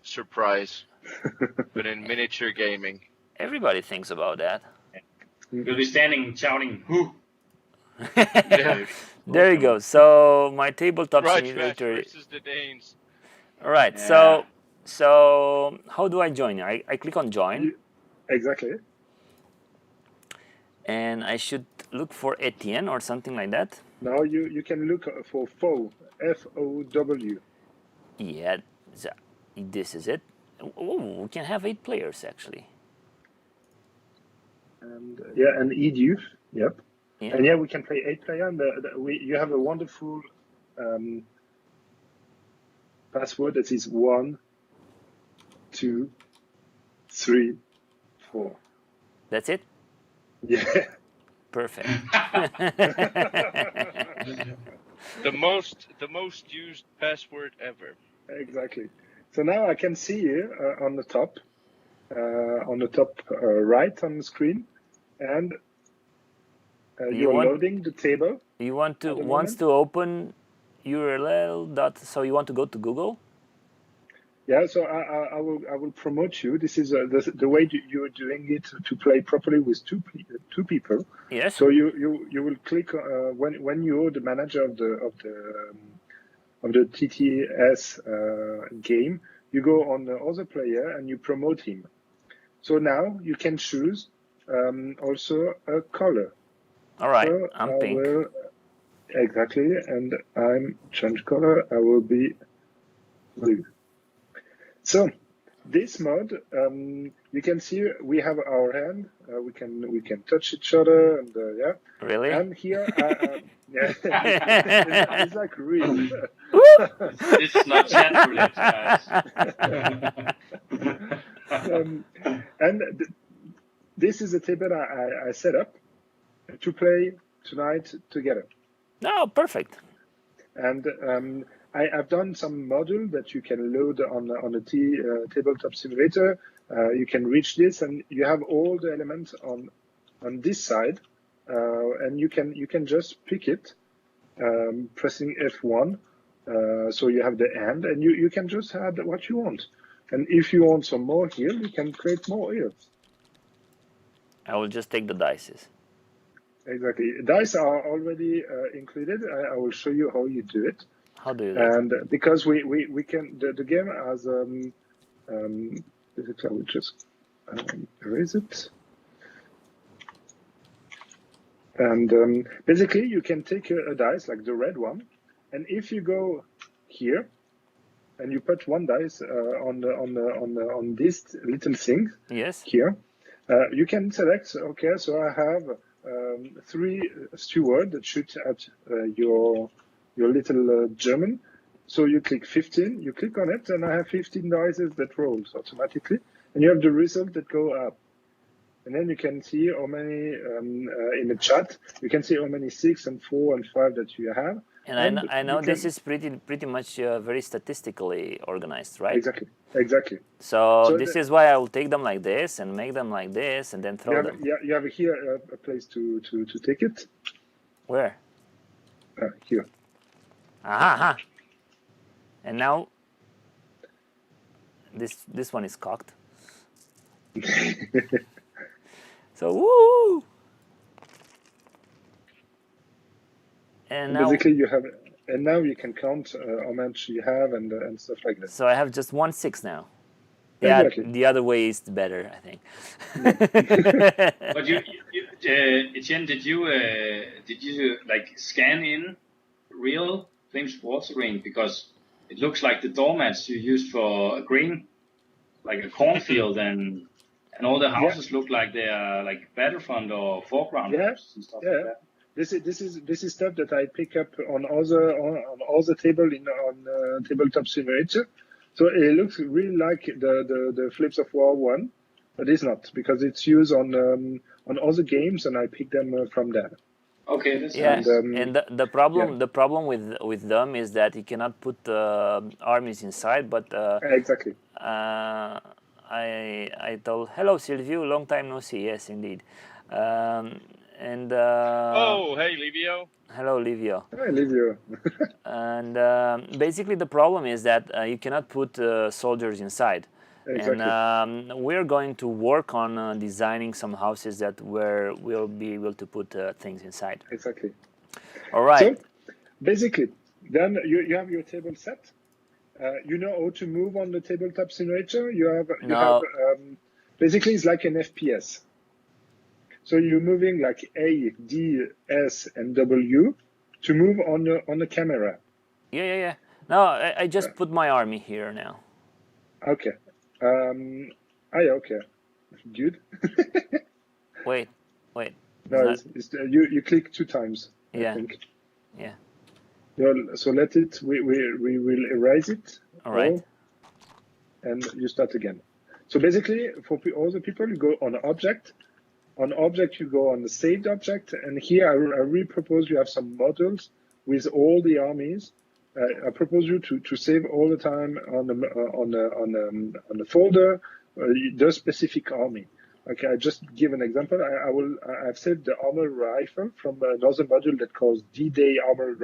surprise, but in miniature gaming. Everybody thinks about that. You'll be standing shouting, "Who?" Yeah. There you go. So my tabletop Right, simulator versus the Danes. All right. Yeah. So how do I join? I click on join. Exactly. And I should look for Etienne or something like that. Now you can look for FOW, FOW. Yeah, this is it. Oh, we can have 8 players actually. and and edu. Yep. Yeah. And we can play 8-player. And you have a wonderful password that is 1, 2, 3, 4. That's it. Yeah. Perfect. The most used password ever. Exactly. So now I can see you on the top right on the screen, and You you're want loading the table. you want to at the wants moment. to open URL dot. So you want to go to Google? Yeah, so I will promote you. This is the way you're doing it to play properly with two people. Yes. So you will click when you're the manager of the TTS game. You go on the other player and you promote him. So now you can choose also a color. All right. So I'm I pink. will exactly, and I'm change color. I will be blue. So this mode, you can see we have our hand. We can touch each other, and Really? And here, it's like real. This is not chat roulette, guys. And this is a table I set up to play tonight together. No, perfect. And I've done some module that you can load on a tabletop simulator. You can reach this, and you have all the elements on this side, and you can just pick it, pressing F1. So you have the end, and you can just add what you want. And if you want some more here, you can create more here. I will just take the dices. Exactly. Dice are already included. I will show you how you do it. How do you do that? And because we can, the game has, I will just erase it. And basically, you can take a dice like the red one, and if you go here, and you put one dice on this little thing Yes. here, you can select. Okay, so I have 3 stewards that shoot at your little German. So you click 15, you click on it, and I have 15 dice that rolls automatically, and you have the result that go up. And then you can see how many in the chat. You can see how many 6 and 4 and 5 that you have. And I know this is pretty much very statistically organized, right? Exactly. So this is why I will take them like this and make them like this and then throw them. You have here a place to take it. Where? Here. Aha! And now this one is cocked. So woo! And now basically you have, and now you can count how much you have and stuff like that. So I have just 1 6 now. Exactly. The other way is better, I think. But Etienne, did you like scan in real Flames watering, because it looks like the doormats you used for a green, like a cornfield, and all the houses look like they are like battlefront or foreground houses and stuff like that. This is stuff that I pick up on other table on tabletop simulator. So it looks really like the Flames of War 1, but it's not, because it's used on other games, and I pick them from there. Okay, that's nice. And the problem with them is that you cannot put armies inside. But exactly. I told, hello Silvio, long time no see. Yes, indeed. Oh, hey Livio. Hello Livio. Hi Livio. And basically the problem is that you cannot put soldiers inside. Exactly. And we're going to work on designing some houses that where we'll be able to put things inside. Exactly. All right. So basically, then you have your table set. You know how to move on the tabletop simulator. You have basically it's like an FPS. So you're moving like A, D, S, and W to move on the camera. Yeah. No, I just put my army here now. Okay. Okay. Good. Wait. Wait. No, It's you click 2 times. Yeah. I think. Yeah. So let it. We will erase it. All right. And you start again. So basically, for all the people, you go on object. On object, you go on the saved object. And here, I really propose you have some models with all the armies. I propose you to save all the time on the folder the specific army. Okay, I just give an example. I've saved the armor rifle from another module that calls D-Day Armor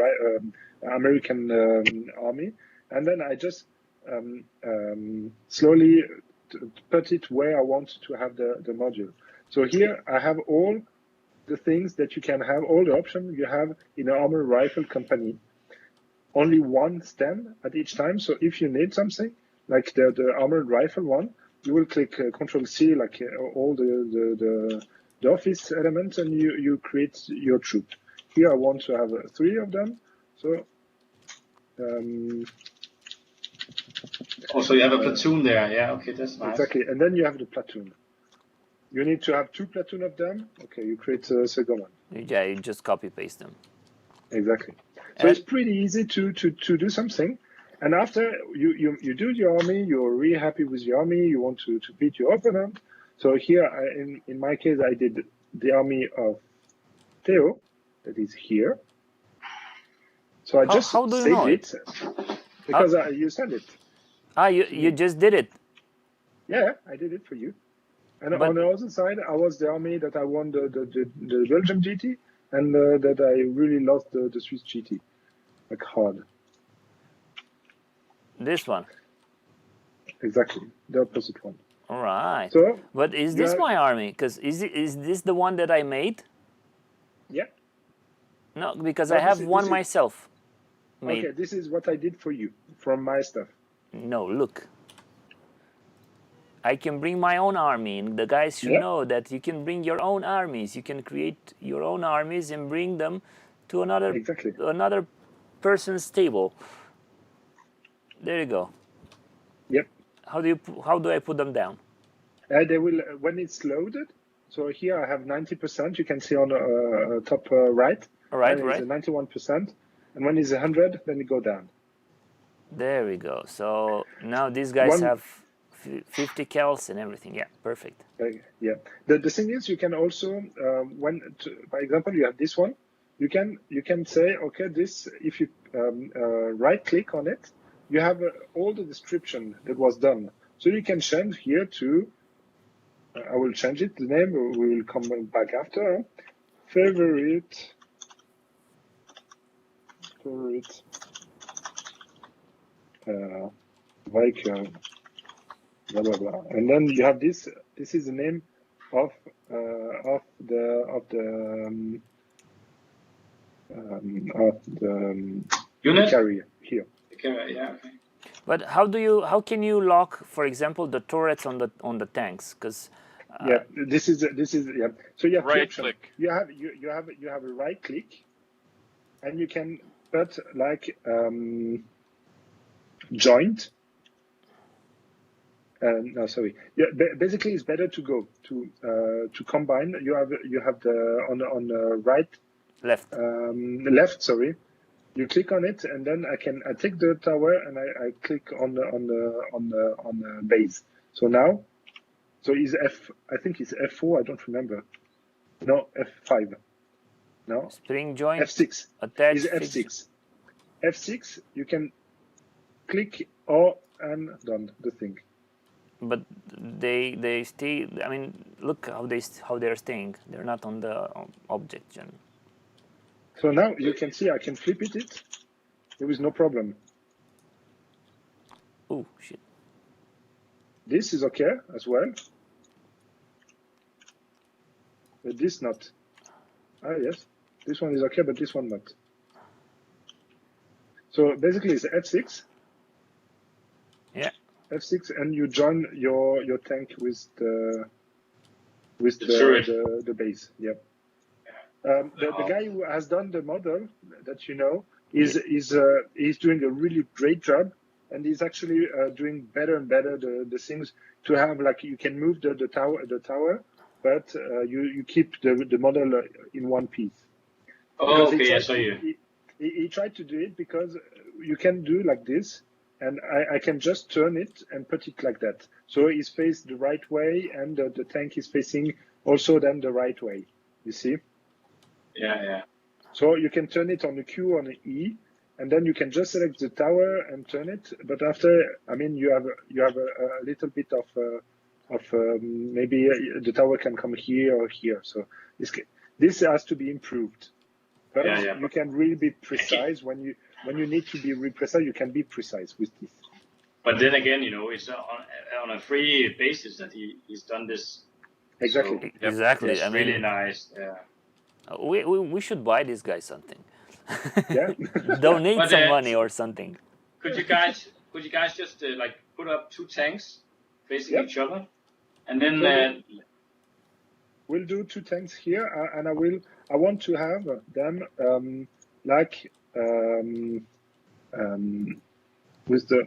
American Army, and then I just slowly put it where I want to have the module. So here I have all the things that you can have, all the options you have in an armor rifle company. Only one stem at each time. So if you need something, like the armored rifle one, you will click Control C, like all the office elements, and you create your troop. Here I want to have 3 of them. So also you have a platoon there. Yeah, okay, that's nice. Exactly, and then you have the platoon. You need to have 2 platoon of them. Okay, you create a second one. Yeah, you just copy paste them. Exactly. So it's pretty easy to do something. And after you do your army, you're really happy with your army, you want to beat your opponent. So here, in my case, I did the army of Theo, that is here. So I just saved it because you sent it. You just did it. Yeah, I did it for you. And on the other side, I was the army that I won the Belgium GT, and that I really lost the Swiss GT, like hard. This one. Exactly, the opposite one. All right. So, but is this my army? Because is this the one that I made? Yeah. No, because I have one myself. Made. Okay, this is what I did for you from my stuff. No, look. I can bring my own army, and the guys should know that you can bring your own armies. You can create your own armies and bring them to another person's table. There you go. Yep. How do I put them down? They will when it's loaded. So here I have 90%. You can see on the top right. All right, right. 91%, and when it's 100, then you go down. There we go. So now these guys have 50 cals and everything. Yeah, perfect. Yeah. The thing is, you can also by example, you have this one. You can say, okay, this, if you right click on it, you have all the description that was done. So you can change here to, I will change it, the name, we will come back after. Favorite, vehicle, blah, blah, blah. And then you have this is the name of the unit carrier here. Yeah, okay. But how can you lock, for example, the turrets on the tanks? Because this is yeah. So you have right click. You have a right click, and you can put like joint. No, sorry. Yeah, basically, it's better to go to combine. You have the on the right left. Sorry. You click on it, and then I take the tower and I click on the base. So now, is I think it's F4. I don't remember. No, F5. No. Spring joint. F6. Attach. Is F6. F6. You can click and done the thing. But they stay. I mean, look how they're staying. They're not on the object gen. So now you can see I can flip it. There is no problem. Oh shit! This is okay as well, but this not. Yes, this one is okay, but this one not. So basically, it's F6. Yeah. F6, and you join your tank with the base. Yep. The guy who has done the model that you know is doing a really great job, and he's actually doing better and better the things to have, like, you can move the tower but you keep the model in one piece. Oh, Because okay, I saw you. he tried to do it because you can do like this, and I can just turn it and put it like that. So it's faced the right way, and the tank is facing also then the right way. You see? Yeah. So you can turn it on the Q on the E, and then you can just select the tower and turn it. But after, I mean, you have a little bit of maybe the tower can come here or here. So this has to be improved. But Yeah. you can really be precise when you need to be really precise. You can be precise with this. But then again, it's on a free basis that he's done this. Exactly. So, Exactly. it's I mean, really nice. Yeah. we should buy this guy something. Yeah. Donate But, some money or something. Could you guys just like put up 2 tanks facing Yep. each other, and then So we'll do 2 tanks here, and I want to have them with the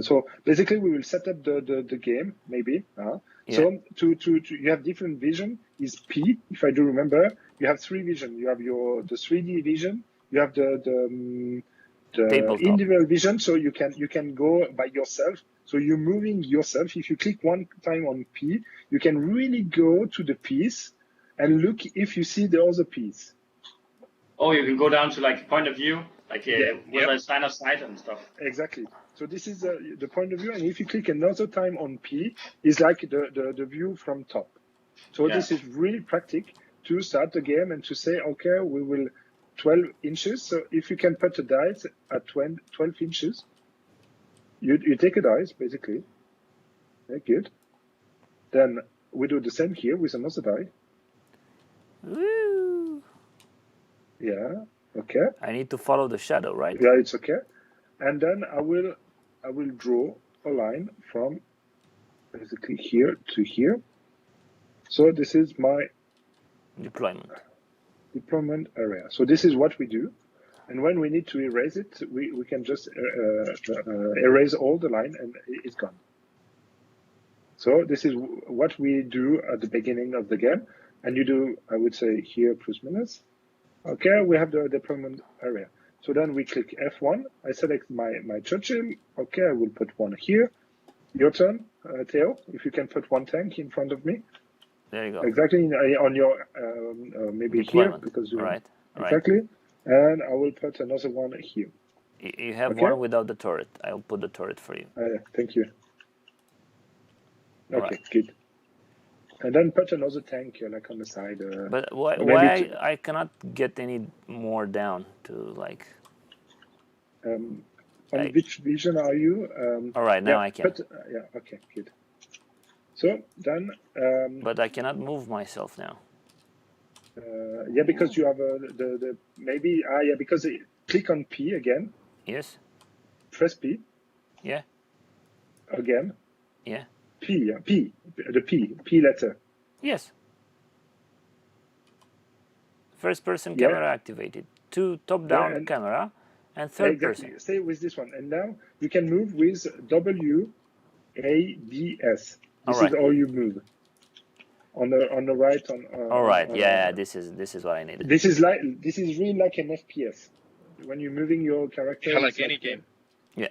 so basically we will set up the game maybe. Yeah. So to you have different vision is P, if I do remember. You have 3 vision. You have the 3D vision. You have the Tabletop. individual vision, so you can go by yourself. So you're moving yourself. If you click one time on P, you can really go to the piece and look if you see the other piece. Oh, you can go down to like point of view, like Yeah. with a line of sight and stuff. Exactly. So this is the point of view, and if you click another time on P, it's like the view from top. So Yeah. this is really practical to start the game and to say, okay, we will 12 inches. So if you can put a dice at 12 inches, you take a dice, basically. Yeah, good. Then we do the same here with another die. Woo. Yeah, okay. I need to follow the shadow, right? Yeah, it's okay. And then I will draw a line from basically here to here. So this is my deployment area. So this is what we do. And when we need to erase it, we can just erase all the line and it's gone. So this is what we do at the beginning of the game. And you do, I would say, here plus minus. Okay, we have the deployment area. So then we click F1. I select my Churchill. Okay, I will put one here. Your turn, Theo, if you can put 1 tank in front of me. There you go. Exactly, on your, maybe deployment. here, because you All right. Exactly. And I will put another one here. You have one without the turret. I'll put the turret for you. Thank you. Okay, right. Good. And then put another tank like on the side. But why I cannot get any more down to like... on which vision are you? All right, now I can. Yeah, okay, good. So then... but I cannot move myself now. Yeah, because you have the maybe... yeah, because click on P again. Yes. Press P. Yeah. Again. Yeah. P, the P letter. Yes. First person camera activated. 2 top-down camera and third person. Stay with this one. And now you can move with WADS. This is how you move. On the right. All right. Yeah, this is what I needed. This is really like an FPS when you're moving your character. Yeah, like any game. Yeah.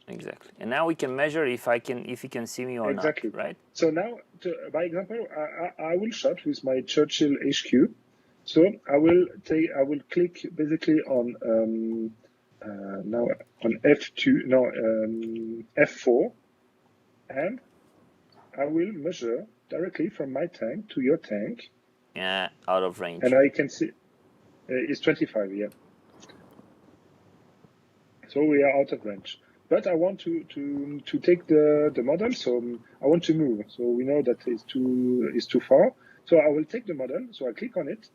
Exactly. And now we can measure if you can see me or not, right? So now, by example, I will shot with my Churchill HQ. So I will click basically on now on F2, no F4, and I will measure directly from my tank to your tank. Yeah, out of range. And I can see it's 25. Yeah. So we are out of range. But I want to take the model, so I want to move. So we know that it's too far. So I will take the model. So I click on it.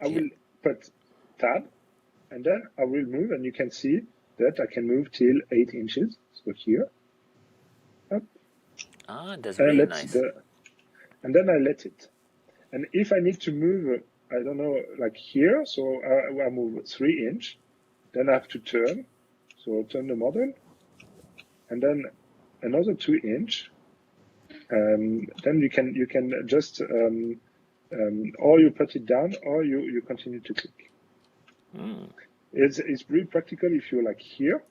I will put tab, and then I will move, and you can see that I can move till 8 inches. So here. Up. That's really nice. And then I let it. And if I need to move, I don't know, like here, so I move 3 inch. Then I have to turn. So turn the model. And then another 2 inch. then you can just or you put it down or you continue to click. It's really practical if you're like here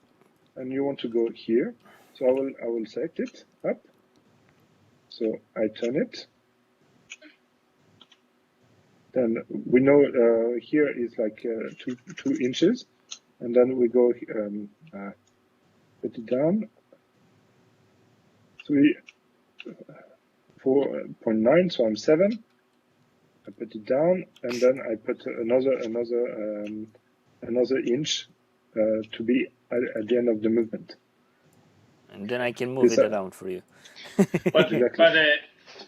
and you want to go here. So I will select it up. So I turn it. Then we know here is like 2 inches, and then we go put it down 4.9. So I'm 7. I put it down, and then I put another inch to be at the end of the movement. And then I can move it around for you. But Exactly.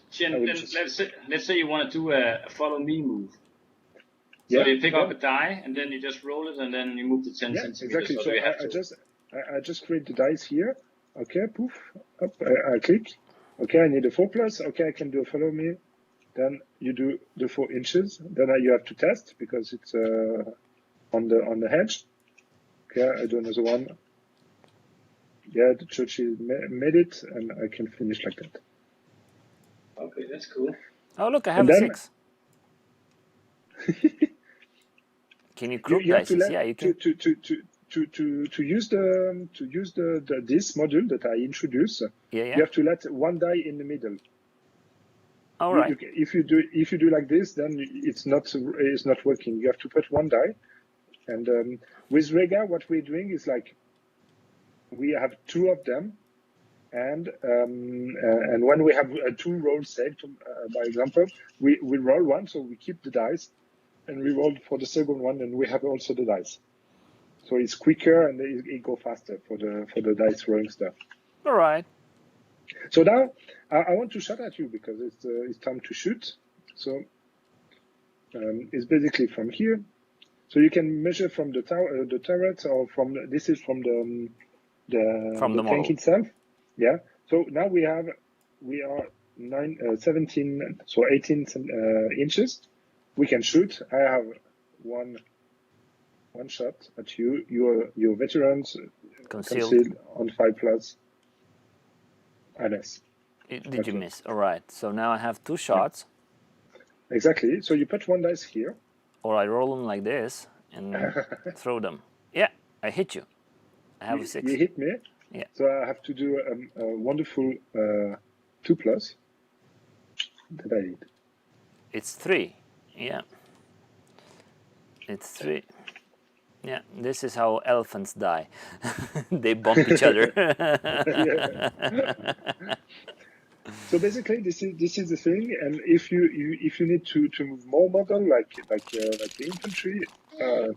Etienne, let's say you want to do a follow me move. So you pick up a die and then you just roll it and then you move the 10 centimeters. Exactly. So So you have I just create the dice here. Okay, poof, up. I click. Okay, I need a 4+. Okay, I can do a follow me. Then you do the 4 inches. Then you have to test because it's on the hedge. Okay, I do another one. Yeah, the church made it, and I can finish like that. Okay, that's cool. Oh, look, I have a 6. Can you group dices? Yeah, you can. To use this module that I introduced, you have to let one die in the middle. All right. If you do like this, then it's not working. You have to put one die. And with Rega, what we're doing is like we have 2 of them, and when we have 2 rolls saved, by example, we roll one, so we keep the dice, and we roll for the second one, and we have also the dice. So it's quicker and it go faster for the dice rolling stuff. All right. So now I want to shout at you because it's time to shoot. So it's basically from here. So you can measure from the turret, or this is from the tank itself. Yeah. So now we are 17, so 18 inches. We can shoot. I have one shot at you. Your veterans concealed on 5+. Alas. Did you miss? All right. So now I have 2 shots. Yeah. Exactly. So you put one dice here. Or I roll them like this and throw them. Yeah, I hit you. I have a 6. You hit me. Yeah. So I have to do a wonderful 2+ that I hit. It's 3. Yeah. It's 3. Yeah, this is how elephants die. They bump each other. So basically, this is the thing. And if you need to move more model like the infantry, I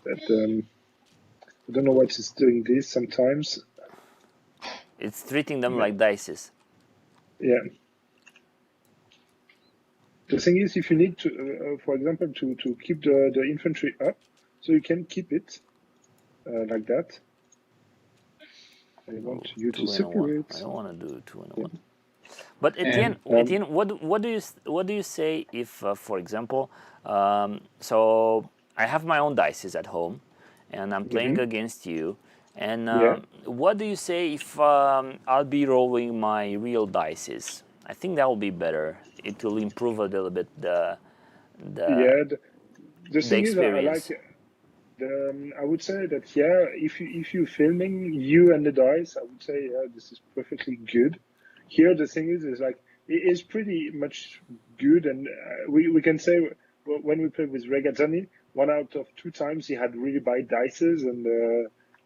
don't know what is doing this sometimes. It's treating them like dices. Yeah. The thing is, if you need to, for example, to keep the infantry up, so you can keep it like that. I want you to separate. I don't want to do 2 in 1. But Etienne, what do you say if, for example, so I have my own dices at home, and I'm playing against you, and what do you say if I'll be rolling my real dices? I think that will be better. It will improve a little bit the thing experience. Is, I would say that if you're filming you and the dice, I would say this is perfectly good. Here the thing is like it is pretty much good, and we can say when we played with Regazzani, 1 out of 2 times he had really bad dices, and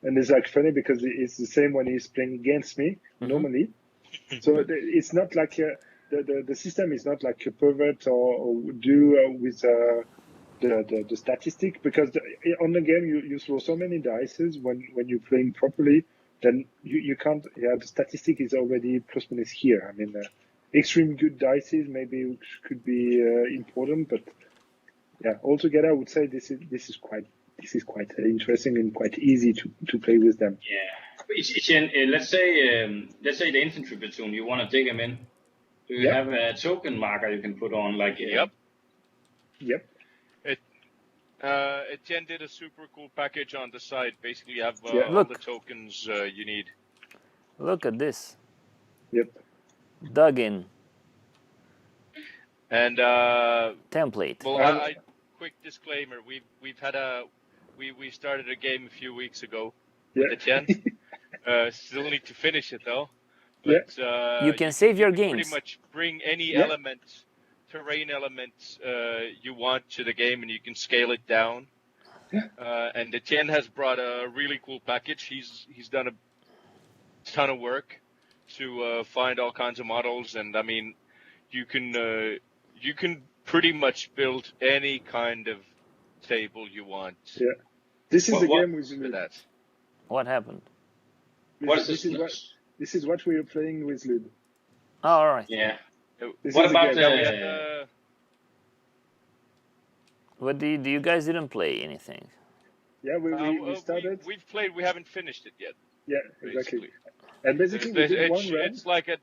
it's like funny because it's the same when he's playing against me normally. So it's not like the system is not like a pervert or do with the statistic, because on the game you throw so many dices when you're playing properly, then you can't. Yeah, the statistic is already plus minus here. I mean, extreme good dices maybe could be important, but yeah, altogether I would say this is quite interesting and quite easy to play with them. Yeah, Etienne, let's say the infantry platoon, you want to dig them in. Do you have a token marker you can put on, like? Yep. Etienne did a super cool package on the site. Basically, you have all the tokens you need. Look at this. Yep. Dug in. And template. well, I quick disclaimer: we've had we started a game a few weeks ago with Etienne. Still need to finish it though. But you can save your games. Pretty much bring any elements, terrain elements you want to the game, and you can scale it down. And Etienne has brought a really cool package. He's done a ton of work to find all kinds of models, and I mean, you can pretty much build any kind of table you want. Yeah, this is the game with Lud. That. What happened? This is what we are playing with Lud. Oh, all right. Yeah. What about What do you guys didn't play anything? Yeah, we started. We've played. We haven't finished it yet. Yeah, exactly. And basically, we did one round. It's like a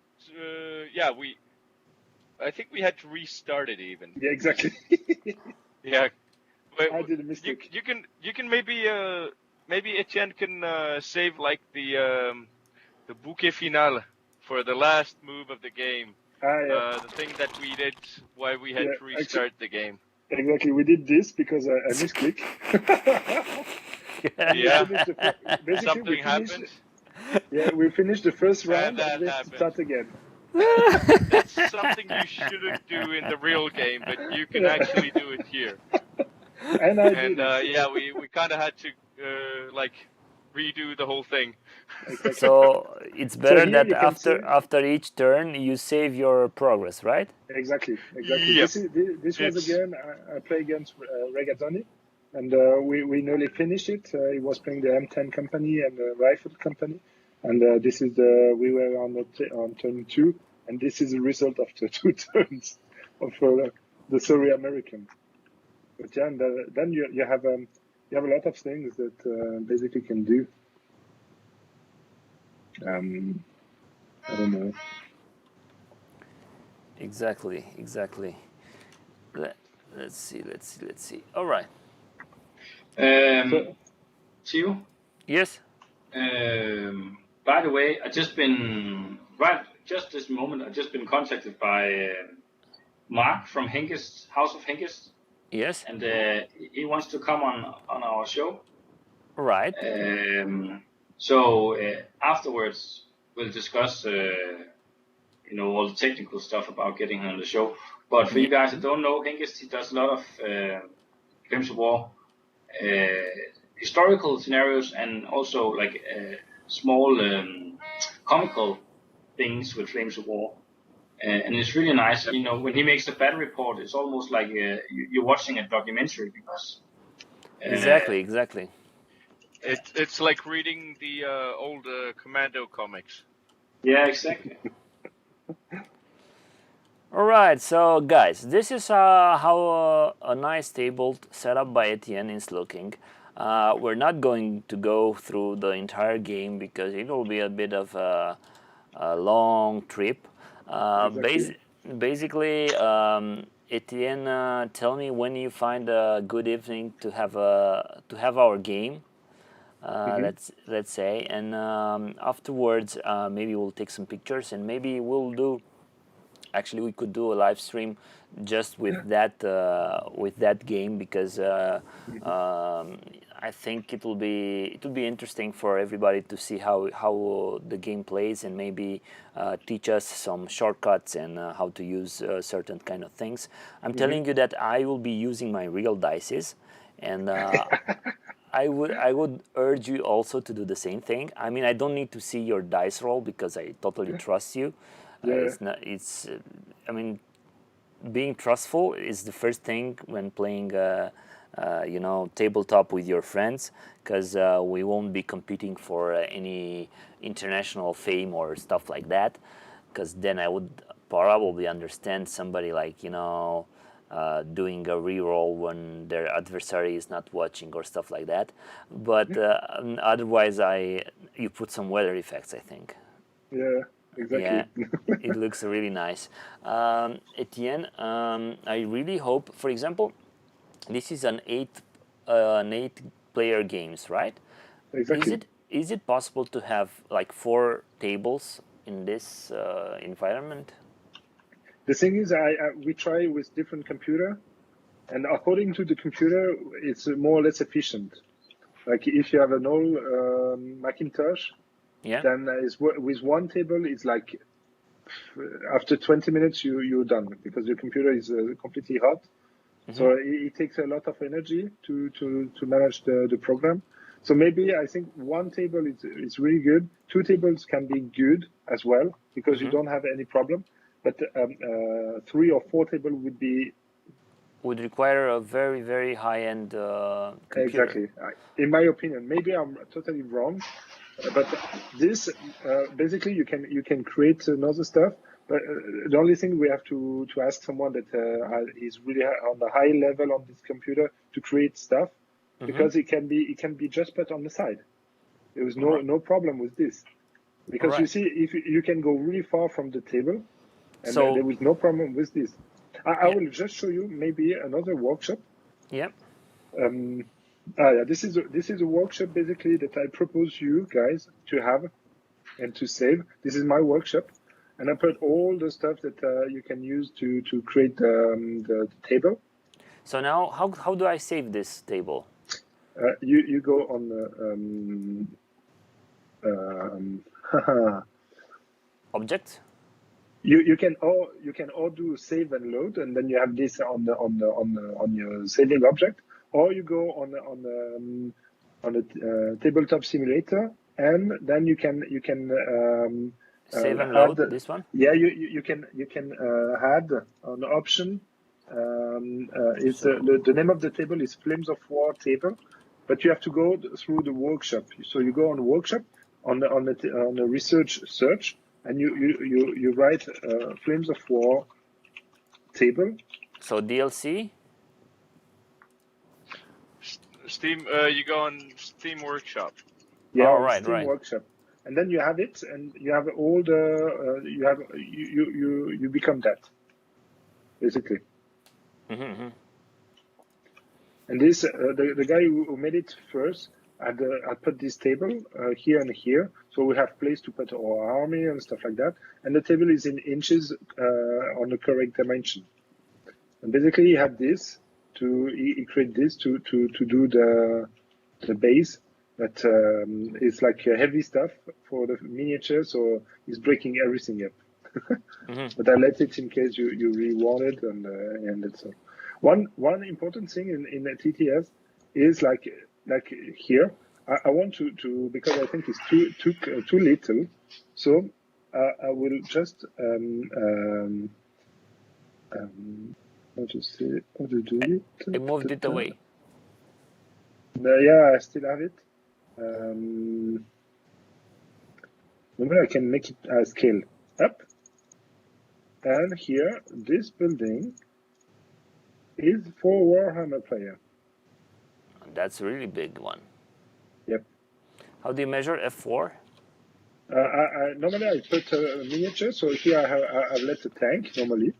I think we had to restart it even. Yeah, exactly. Yeah. I did a mistake. You can maybe Etienne can save like the bouquet final for the last move of the game. The thing that we did, why we had to restart the game. Exactly, we did this because I misclicked. Something happened. Yeah, we finished the first round and then start again. That's something you shouldn't do in the real game, but you can actually do it here. And we kind of had to like redo the whole thing. Exactly. So it's better that after each turn you save your progress, right? Exactly. Yep. This was again. I play against Regatoni, and we nearly finished it. He was playing the M10 company and the rifle company, and this is we were on turn 2, and this is the result of the 2 turns of the Sorry American. But yeah, and, then you have a lot of things that basically can do. I don't know. Exactly. Let's see. All right. Theo? Yes? By the way, just this moment, I've just been contacted by Mark from Hengist, House of Hengist. Yes. And he wants to come on our show. Right. So afterwards, we'll discuss, all the technical stuff about getting him on the show. But for you guys that don't know, Hengist, he does a lot of Flames of War historical scenarios and also like small comical things with Flames of War. And it's really nice. When he makes the battle report, it's almost like you're watching a documentary because. Exactly. It's like reading the old Commando comics. Yeah, exactly. All right, so guys, this is how a nice table set up by Etienne is looking. We're not going to go through the entire game because it will be a bit of a long trip. Basically, Etienne, tell me when you find a good evening to have our game. Let's say, and afterwards maybe we'll take some pictures and maybe we'll do. Actually, we could do a live stream just with that game because I think it will be interesting for everybody to see how the game plays and maybe teach us some shortcuts and how to use certain kind of things. I'm telling you that I will be using my real dices, and I would urge you also to do the same thing. I mean, I don't need to see your dice roll because I totally trust you. I mean, being trustful is the first thing when playing, tabletop with your friends, because we won't be competing for any international fame or stuff like that. Because then I would probably understand somebody like doing a reroll when their adversary is not watching or stuff like that. But otherwise, you put some weather effects, I think. Yeah. Exactly. Yeah, it looks really nice. Etienne, I really hope, for example, this is an eight player games, right? Exactly. Is it possible to have like 4 tables in this environment? The thing is, we try with different computer, and according to the computer, it's more or less efficient. Like if you have an old Macintosh, Yeah. then with one table, it's like after 20 minutes you're done because your computer is completely hot. So it takes a lot of energy to manage the program. So maybe I think one table is really good. Two tables can be good as well because you don't have any problem. But 3 or 4 table would require a very, very high-end computer. Exactly. In my opinion, maybe I'm totally wrong, but this basically you can create another stuff. But the only thing we have to ask someone that is really on the high level on this computer to create stuff, because it can be just put on the side. There was no problem with this, because you see if you can go really far from the table, and So- there was no problem with this. I will just show you maybe another workshop. Yeah. Yeah, this is a workshop basically that I propose you guys to have and to save. This is my workshop, and I put all the stuff that you can use to create the table. So now, how do I save this table? You go on Object. you can all do save and load, and then you have this on your saving object, or you go on a tabletop simulator, and then you can Save and load this one. Yeah, you can add an option. It's the name of the table is Flames of War table, but you have to go through the workshop. So you go on workshop on the research search, and you write Flames of War table. So DLC. Steam, you go on Steam Workshop. Yeah, Oh, on right, Steam right. Workshop, and then you have it, and you have all the you become that basically. And this the guy who made it first had put this table here and here, so we have place to put our army and stuff like that. And the table is in inches on the correct dimension. And basically, he had this he created this to do the base that is like heavy stuff for the miniature, so he's breaking everything up. But I let it in case you really want it, and it's one important thing in the TTS is like here. I want to because I think it's too little, so I will just how to do it. I moved it away. Yeah, I still have it. Maybe I can make it scale up. And here, this building is for Warhammer player. That's a really big one. Yep. How do you measure F4? Normally I put a miniature, so here I've let a tank normally.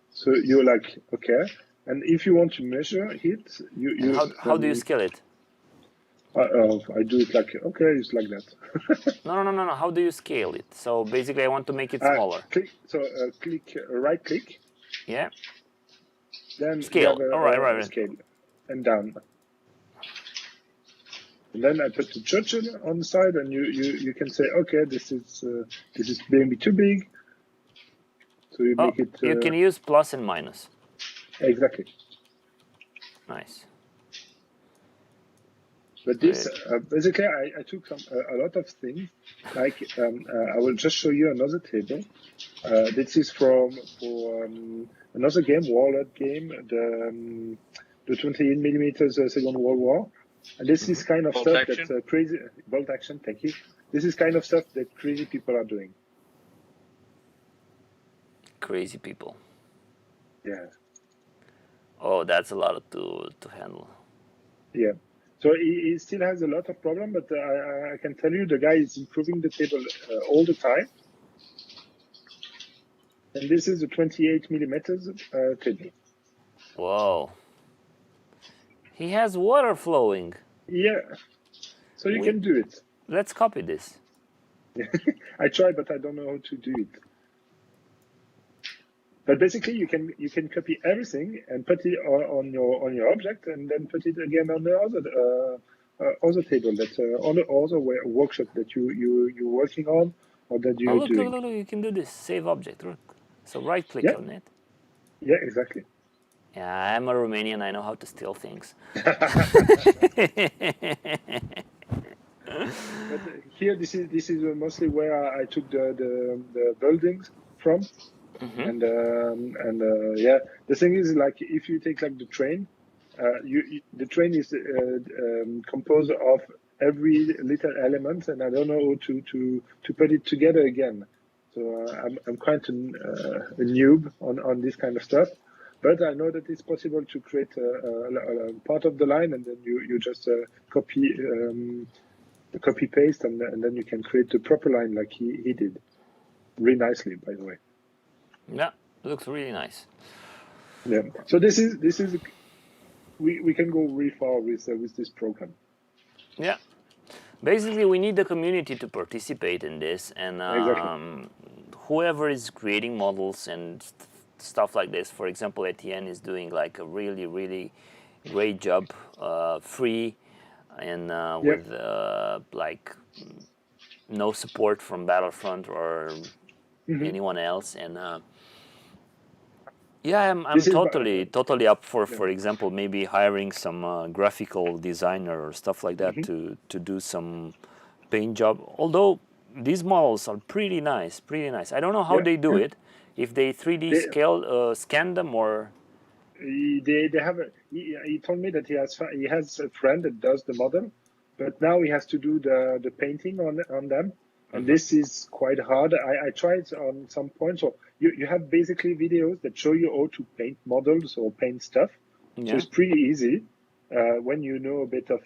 So you're like, okay. And if you want to measure it, you How do you scale it? I do it like, okay, it's like that. No. How do you scale it? So basically, I want to make it smaller. Click right click. Yeah. Then Scale. You have Right. Scale and down. And then I put the Churchill on the side, and you can say, okay, this is maybe too big. So you make it. You can use plus and minus. Exactly. Nice. But this basically, I took a lot of things. Like I will just show you another table. This is for another game, Warlord game, the 28 millimeters Second World War. And this is kind of Bolt stuff action? that's crazy. Bolt action, thank you. This is kind of stuff that crazy people are doing. Crazy people. Yeah. Oh, that's a lot to handle. Yeah. So he still has a lot of problem, but I can tell you the guy is improving the table all the time. And this is a 28 millimeters table. Whoa. He has water flowing. Yeah. So you can do it. Let's copy this. I tried, but I don't know how to do it. But basically, you can copy everything and put it on your object, and then put it again on the other table, that other workshop that you're working on or that Oh, you're look, look, doing. look, look, you can do this. Save object. Look. So right click Yeah, on it. yeah, exactly. Yeah, I'm a Romanian. I know how to steal things. But here, this is mostly where I took the buildings from, and yeah, the thing is, like, if you take like the train, the train is composed of every little element, and I don't know how to put it together again. So I'm quite a noob on this kind of stuff, but I know that it's possible to create a part of the line, and then you just copy paste, and then you can create the proper line like he did, really nicely, by the way. Yeah, looks really nice. Yeah. So this is we can go really far with this program. Yeah. Basically, we need the community to participate in this, and Exactly. whoever is creating models and stuff like this. For example, Etienne is doing like a really, really great job, free, and Yeah. with like no support from Battlefront or anyone else. And yeah, I'm This is totally up yeah. for example, maybe hiring some graphical designer or stuff like that Mhm. to do some paint job. Although these models are pretty nice, pretty nice. I don't know how Yeah. they do it. If they 3D They, scale scan them or they have he told me that he has a friend that does the model, but now he has to do the painting on them, and this is quite hard. I tried on some point. So you have basically videos that show you how to paint models or paint stuff. So yeah. it's pretty easy when you know a bit of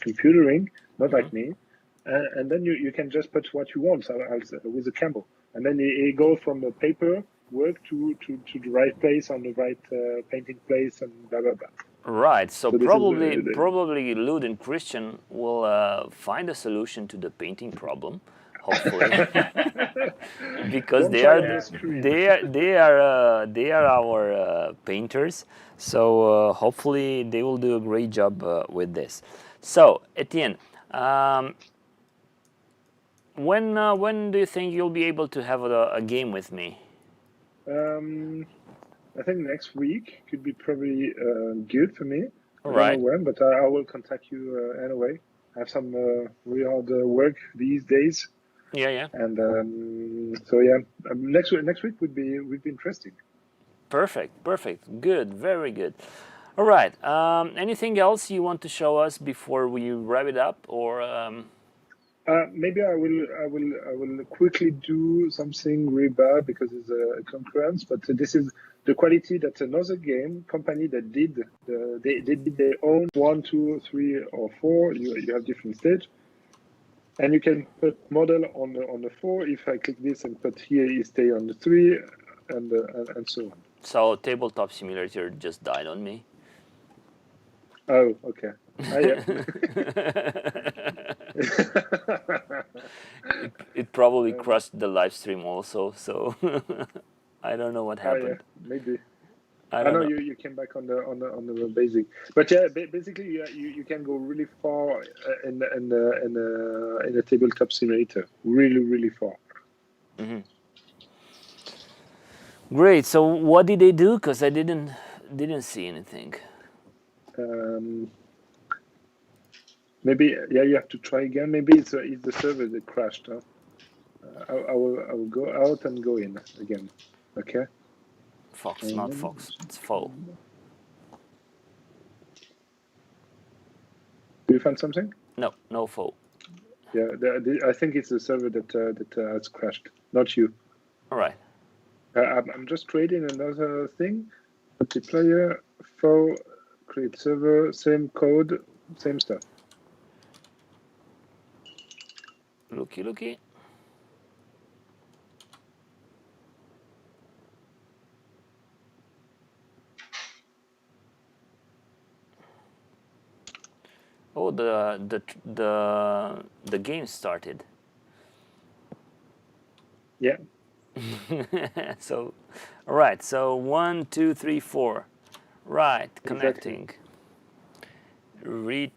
computering, not like me. And then you can just put what you want with the camel, and then it goes from the paper work to the right place on the right painting place, and blah blah blah. Right. So So this is probably Lud and Christian will find a solution to the painting problem, hopefully. Because don't try on the screen. they are our painters, so hopefully they will do a great job with this. So Etienne, when do you think you'll be able to have a game with me? um, I think next week could be probably good for me. All I don't know right. when, but I will contact you anyway. I have some really hard work these days, Yeah, yeah. and so yeah, next week would be interesting. Perfect, perfect. Good, very good. All right. Anything else you want to show us before we wrap it up, or? Maybe I will quickly do something really bad because it's a concurrence, but this is the quality that another game company that did they did their own 1, 2, 3, or 4. You have different stage, and you can put model on the 4. If I click this and put here, you stay on the 3, and so on. So Tabletop Simulator just died on me. Oh, okay. Yeah. It probably crushed the live stream also. So I don't know what Oh yeah, happened. maybe. I I don't know know. you came back on the basic, but yeah, basically you can go really far in a tabletop simulator, really far. Great. So what did they do? Because I didn't see anything. Maybe yeah, you have to try again. Maybe it's the server that crashed. Huh? I will go out and go in again. Okay. Fox, not Fox. It's Foe. Do you find something? No, no Foe. Yeah, I think it's the server that has crashed, not you. All right. I'm just creating another thing. Multiplayer, faux, create server, same code, same stuff. Looky, looky. Oh, the game started. Yeah. So, all right. So 1, 2, 3, 4. Right, Exactly. connecting.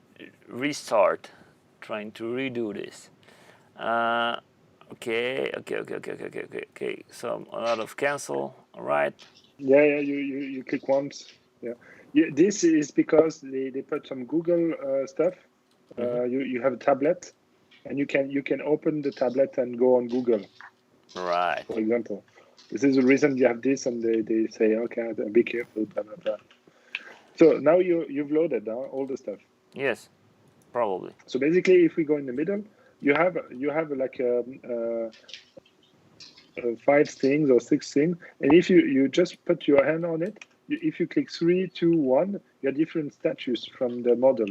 Restart. Trying to redo this. Uh, okay. So a lot of cancel. All right. Yeah. You click once. Yeah. This is because they put some Google stuff. You have a tablet, and you can open the tablet and go on Google, Right. for example. This is the reason you have this, and they say, okay, be careful, blah blah blah. So now you've loaded all the stuff. Yes, probably. So basically, if we go in the middle, you have like five things or six things, and if you just put your hand on it, if you click 3, 2, 1, you have different statues from the model.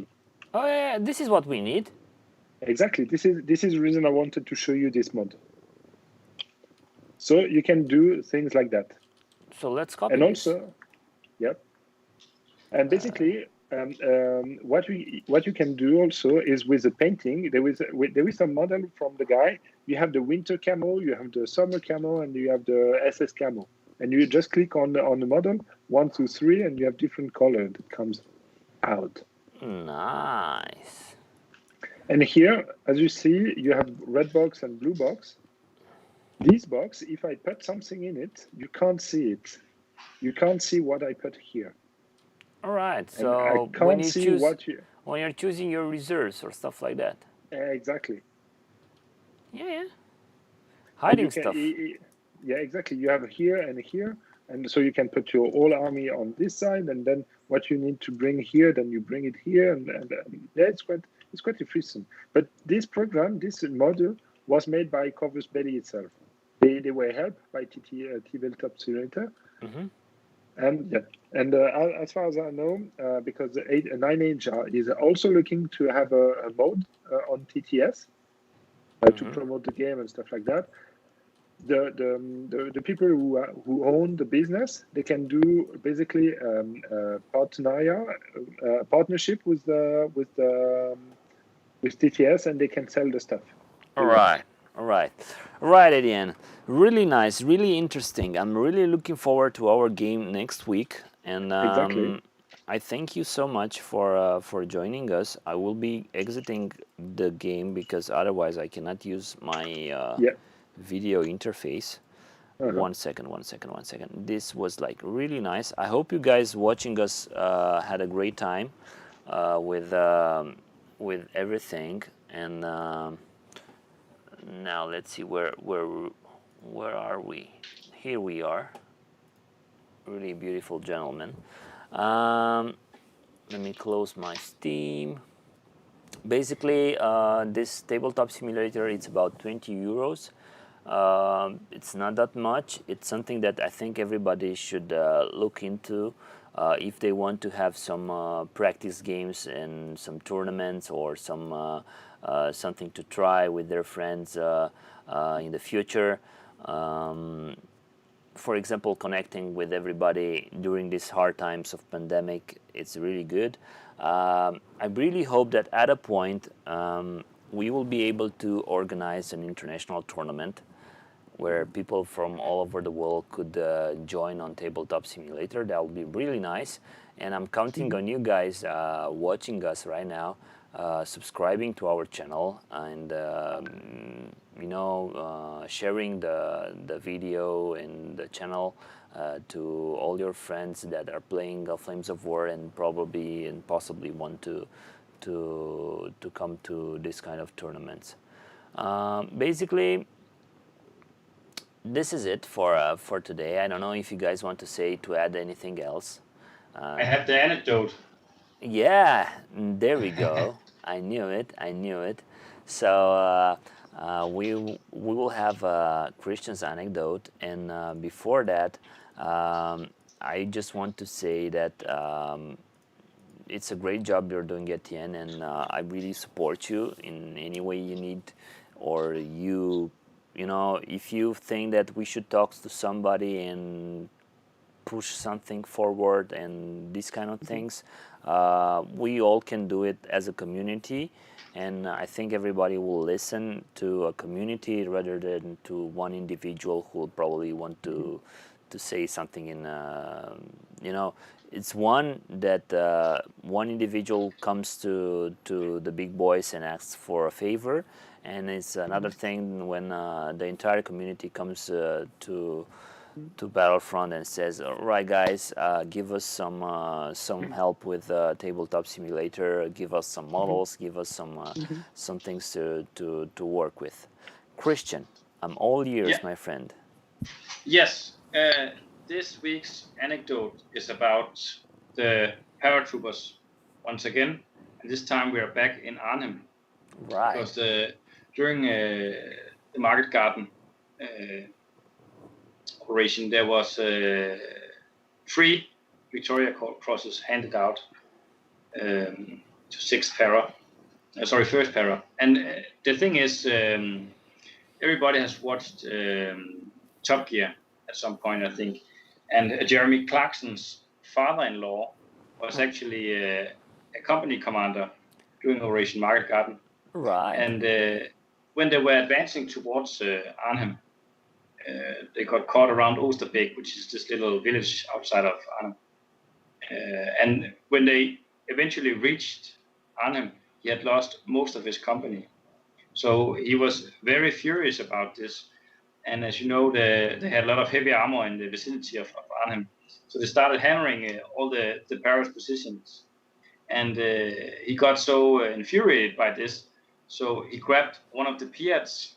Oh yeah, this is what we need. Exactly. This is the reason I wanted to show you this mod. So you can do things like that, So let's copy and this. also, yep. And basically, what you can do also is with the painting. There is a model from the guy. You have the winter camo, you have the summer camo, and you have the SS camo. And you just click on the model 1, 2, 3, and you have different color that comes out. Nice. And here, as you see, you have red box and blue box. This box, if I put something in it, you can't see it. You can't see what I put here, All right. and I So can't see what you when you're choosing your reserves or stuff like that. exactly. Yeah. And you Hiding can, stuff. yeah, exactly. You have here, and so you can put your whole army on this side, and then what you need to bring here, then you bring it here, and yeah, it's quite efficient. But this program, this module, was made by Corvus Belli itself. They were helped by Tabletop Simulator, Mm-hmm. and yeah, and as far as I know, because the 9 Age is also looking to have a mode on TTS to Mm-hmm. promote the game and stuff like that. The people who own the business, they can do basically partnership with TTS, and they can sell the stuff All they want. right. All right. All right, Etienne. Really nice. Really interesting. I'm really looking forward to our game next week. And Exactly. I thank you so much for joining us. I will be exiting the game because otherwise I cannot use my Yeah. video interface. Uh-huh. One second, one second, one second. This was like really nice. I hope you guys watching us had a great time with everything. And now let's see where are we? Here we are. Really beautiful gentleman. Um, Let me close my Steam. Basically, this tabletop simulator, it's about 20 euros. It's not that much. It's something that I think everybody should look into if they want to have some practice games and some tournaments or some something to try with their friends in the future. For example, connecting with everybody during these hard times of pandemic, it's really good. I really hope that at a point we will be able to organize an international tournament where people from all over the world could join on Tabletop Simulator. That would be really nice. And I'm counting on you guys watching us right now, subscribing to our channel, and sharing the video and the channel to all your friends that are playing Flames of War and probably and possibly want to come to this kind of tournaments. Basically, this is it for today. I don't know if you guys want to add anything else. I have the anecdote. Yeah, there we go. I knew it. I knew it. So we will have Christian's anecdote, and before that, I just want to say that it's a great job you're doing, Etienne, and I really support you in any way you need, or if you think that we should talk to somebody and push something forward and these kind of things. We all can do it as a community, and I think everybody will listen to a community rather than to one individual who will probably want to say something in it's one that one individual comes to the big boys and asks for a favor, and it's another thing when the entire community comes to Battlefront and says, "All right, guys, give us some help with tabletop simulator. Give us some models. Give us some things to work with." Christian, I'm all Yeah. ears, my friend. Yes. This week's anecdote is about the paratroopers once again, and this time we are back in Arnhem Right. because during the Market Garden operation there was 3 Victoria Crosses handed out to 6th para. First para. And the thing is, everybody has watched Top Gear at some point, I think. And Jeremy Clarkson's father-in-law was actually a company commander during Operation Market Garden. Right. And when they were advancing towards Arnhem, they got caught around Oosterbeek, which is this little village outside of Arnhem. And when they eventually reached Arnhem, he had lost most of his company. So he was very furious about this. And as you know, they had a lot of heavy armor in the vicinity of Arnhem. So they started hammering all the Paris positions. And he got so infuriated by this. So he grabbed one of the Piats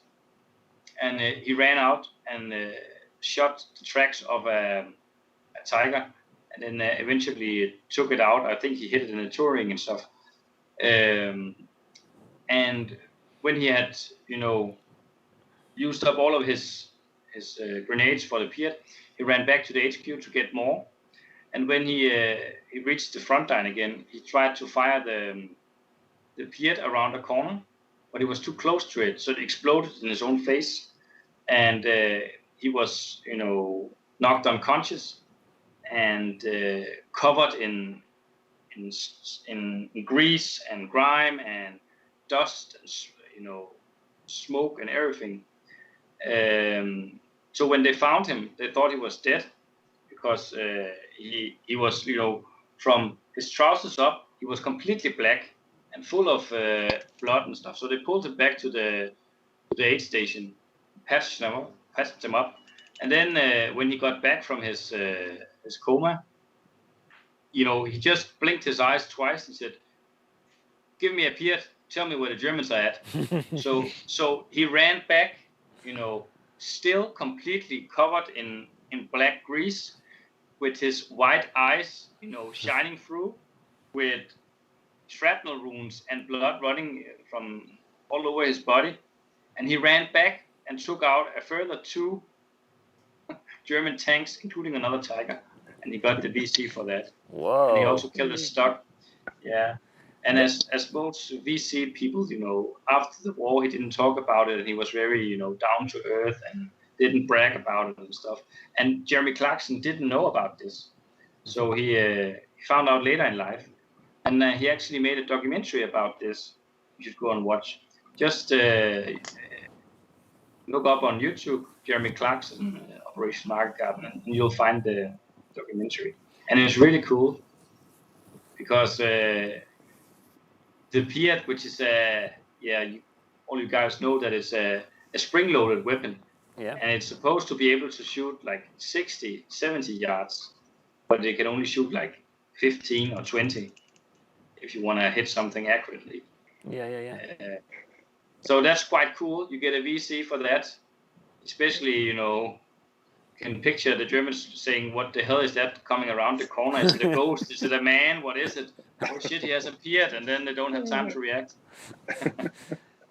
and he ran out and shot the tracks of a tiger. And then eventually took it out. I think he hit it in the touring and stuff. And when he had, used up all of his grenades for the Piat, he ran back to the HQ to get more. And when he reached the front line again, he tried to fire the Piat around a corner, but he was too close to it, so it exploded in his own face, and he was, knocked unconscious and covered in grease and grime and dust and smoke and everything. So when they found him, they thought he was dead because he was, from his trousers up, he was completely black and full of blood and stuff. So they pulled him back to the aid station, patched him up, and then when he got back from his coma, he just blinked his eyes twice and said, "Give me a Piat, tell me where the Germans are at." So he ran back, still completely covered in black grease, with his white eyes, shining through, with shrapnel wounds and blood running from all over his body. And he ran back and took out a further 2 German tanks, including another Tiger. And he got the VC for that. Whoa. And he also killed a stock. Yeah. And as most VC people, after the war, he didn't talk about it, and he was very, down to earth and didn't brag about it and stuff. And Jeremy Clarkson didn't know about this, so he found out later in life, and he actually made a documentary about this. You should go and watch. Just look up on YouTube Jeremy Clarkson Operation Market Garden, and you'll find the documentary. And it's really cool because the Piat, which is all you guys know that it's a spring-loaded weapon. Yeah. And it's supposed to be able to shoot like 60, 70 yards, but they can only shoot like 15 or 20 if you want to hit something accurately. Yeah. So that's quite cool. You get a VC for that, especially, can picture the Germans saying, "What the hell is that coming around the corner? Is it a ghost? Is it a man? What is it? Oh shit, he has appeared," and then they don't have time to react.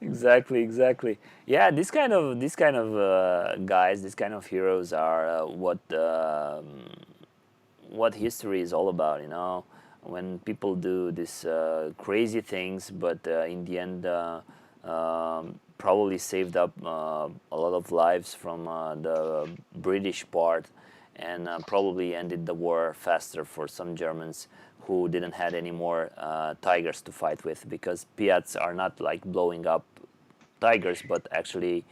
Exactly. Yeah, this kind of guys, these kind of heroes are what history is all about. When people do these crazy things, but in the end, probably saved up a lot of lives from the British part, and probably ended the war faster for some Germans who didn't had any more tigers to fight with, because Piats are not like blowing up tigers, but actually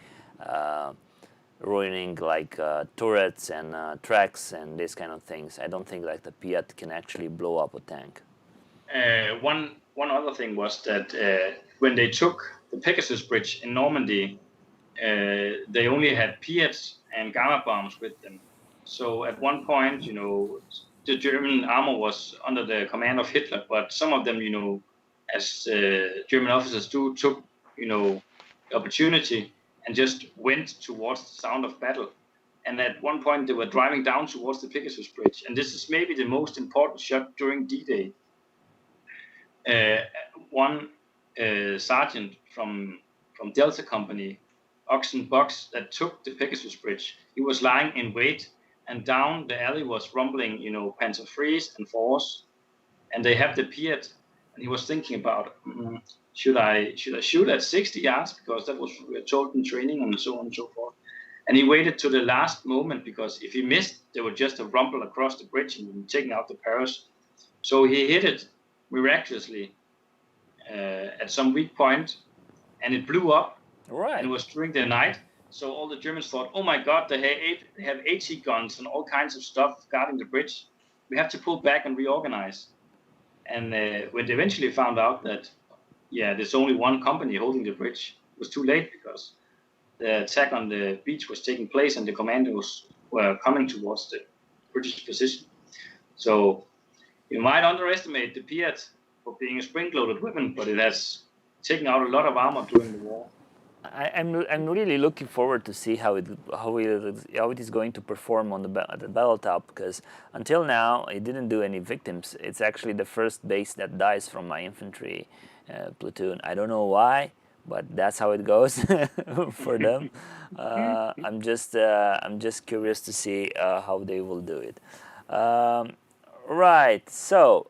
ruining like turrets and tracks and these kind of things. I don't think like the Piat can actually blow up a tank. One other thing was that when they took the Pegasus Bridge in Normandy, they only had Piats and Gamma bombs with them. So at one point, the German armor was under the command of Hitler, but some of them, as German officers do, took, the opportunity and just went towards the sound of battle. And at one point, they were driving down towards the Pegasus Bridge. And this is maybe the most important shot during D-Day. One sergeant from Delta Company, Oxen Box, that took the Pegasus Bridge. He was lying in wait, and down the alley was rumbling, Panzer IIIs and fours, and they have the Piat, and he was thinking about, should I shoot at 60 yards, because that was what we were told in training, and so on and so forth. And he waited to the last moment, because if he missed, they would just have rumbled across the bridge and taken out the Paris. So he hit it miraculously at some weak point, and it blew up. Right. And it was during the night. So all the Germans thought, oh my God, they have AT guns and all kinds of stuff guarding the bridge. We have to pull back and reorganize. And when they eventually found out that, there's only one company holding the bridge, it was too late, because the attack on the beach was taking place and the commandos were coming towards the British position. So you might underestimate the Piat for being a spring-loaded weapon, but it has taken out a lot of armor during the war. I'm really looking forward to see how it is going to perform on the battletop, because until now it didn't do any victims. It's actually the first base that dies from my infantry platoon. I don't know why, but that's how it goes for them. I'm just curious to see how they will do it. Right, so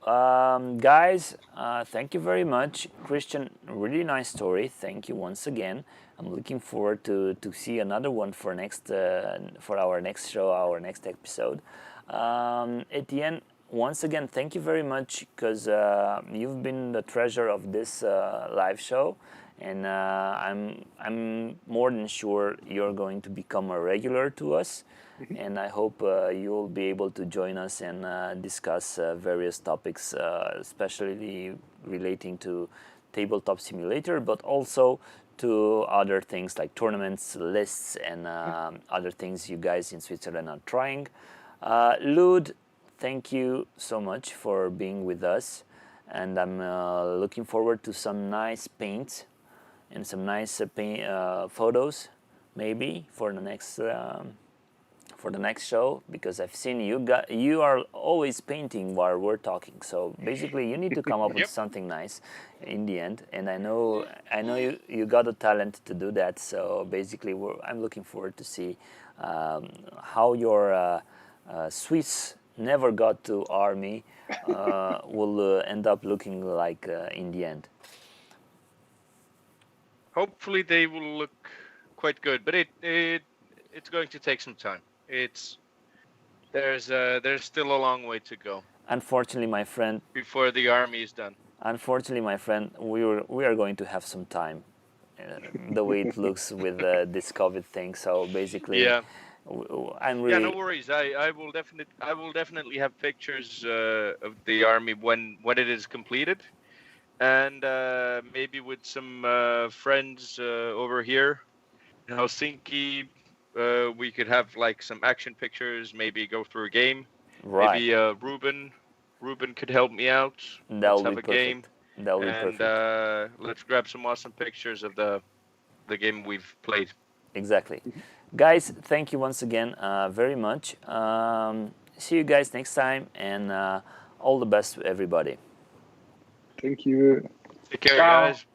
guys, thank you very much. Christian, really nice story. Thank you once again. I'm looking forward to see another one for our next show, our next episode. Etienne, once again, thank you very much, because you've been the treasure of this live show, and I'm more than sure you're going to become a regular to us. And I hope you'll be able to join us and discuss various topics, especially relating to tabletop simulator, but also to other things like tournaments, lists, and other things you guys in Switzerland are trying. Lud, thank you so much for being with us, and I'm looking forward to some nice paints and some nice photos, maybe for the next show, because I've seen you are always painting while we're talking. So basically, you need to come up with something nice in the end. And I know you got the talent to do that. So basically, I'm looking forward to see how your Swiss never got to army will end up looking like in the end. Hopefully, they will look quite good, but it's going to take some time. There's still a long way to go. Unfortunately, my friend, before the army is done. Unfortunately, my friend, we are going to have some time, the way it looks with this COVID thing. So basically, I'm really. Yeah, no worries. I will definitely have pictures of the army when it is completed, and maybe with some friends over here in Helsinki. We could have like some action pictures, maybe go through a game. Right. Maybe Ruben could help me out. Let's have a game. That would be perfect. And let's grab some awesome pictures of the game we've played. Exactly. Guys, thank you once again very much. See you guys next time, and all the best to everybody. Thank you. Take care, guys.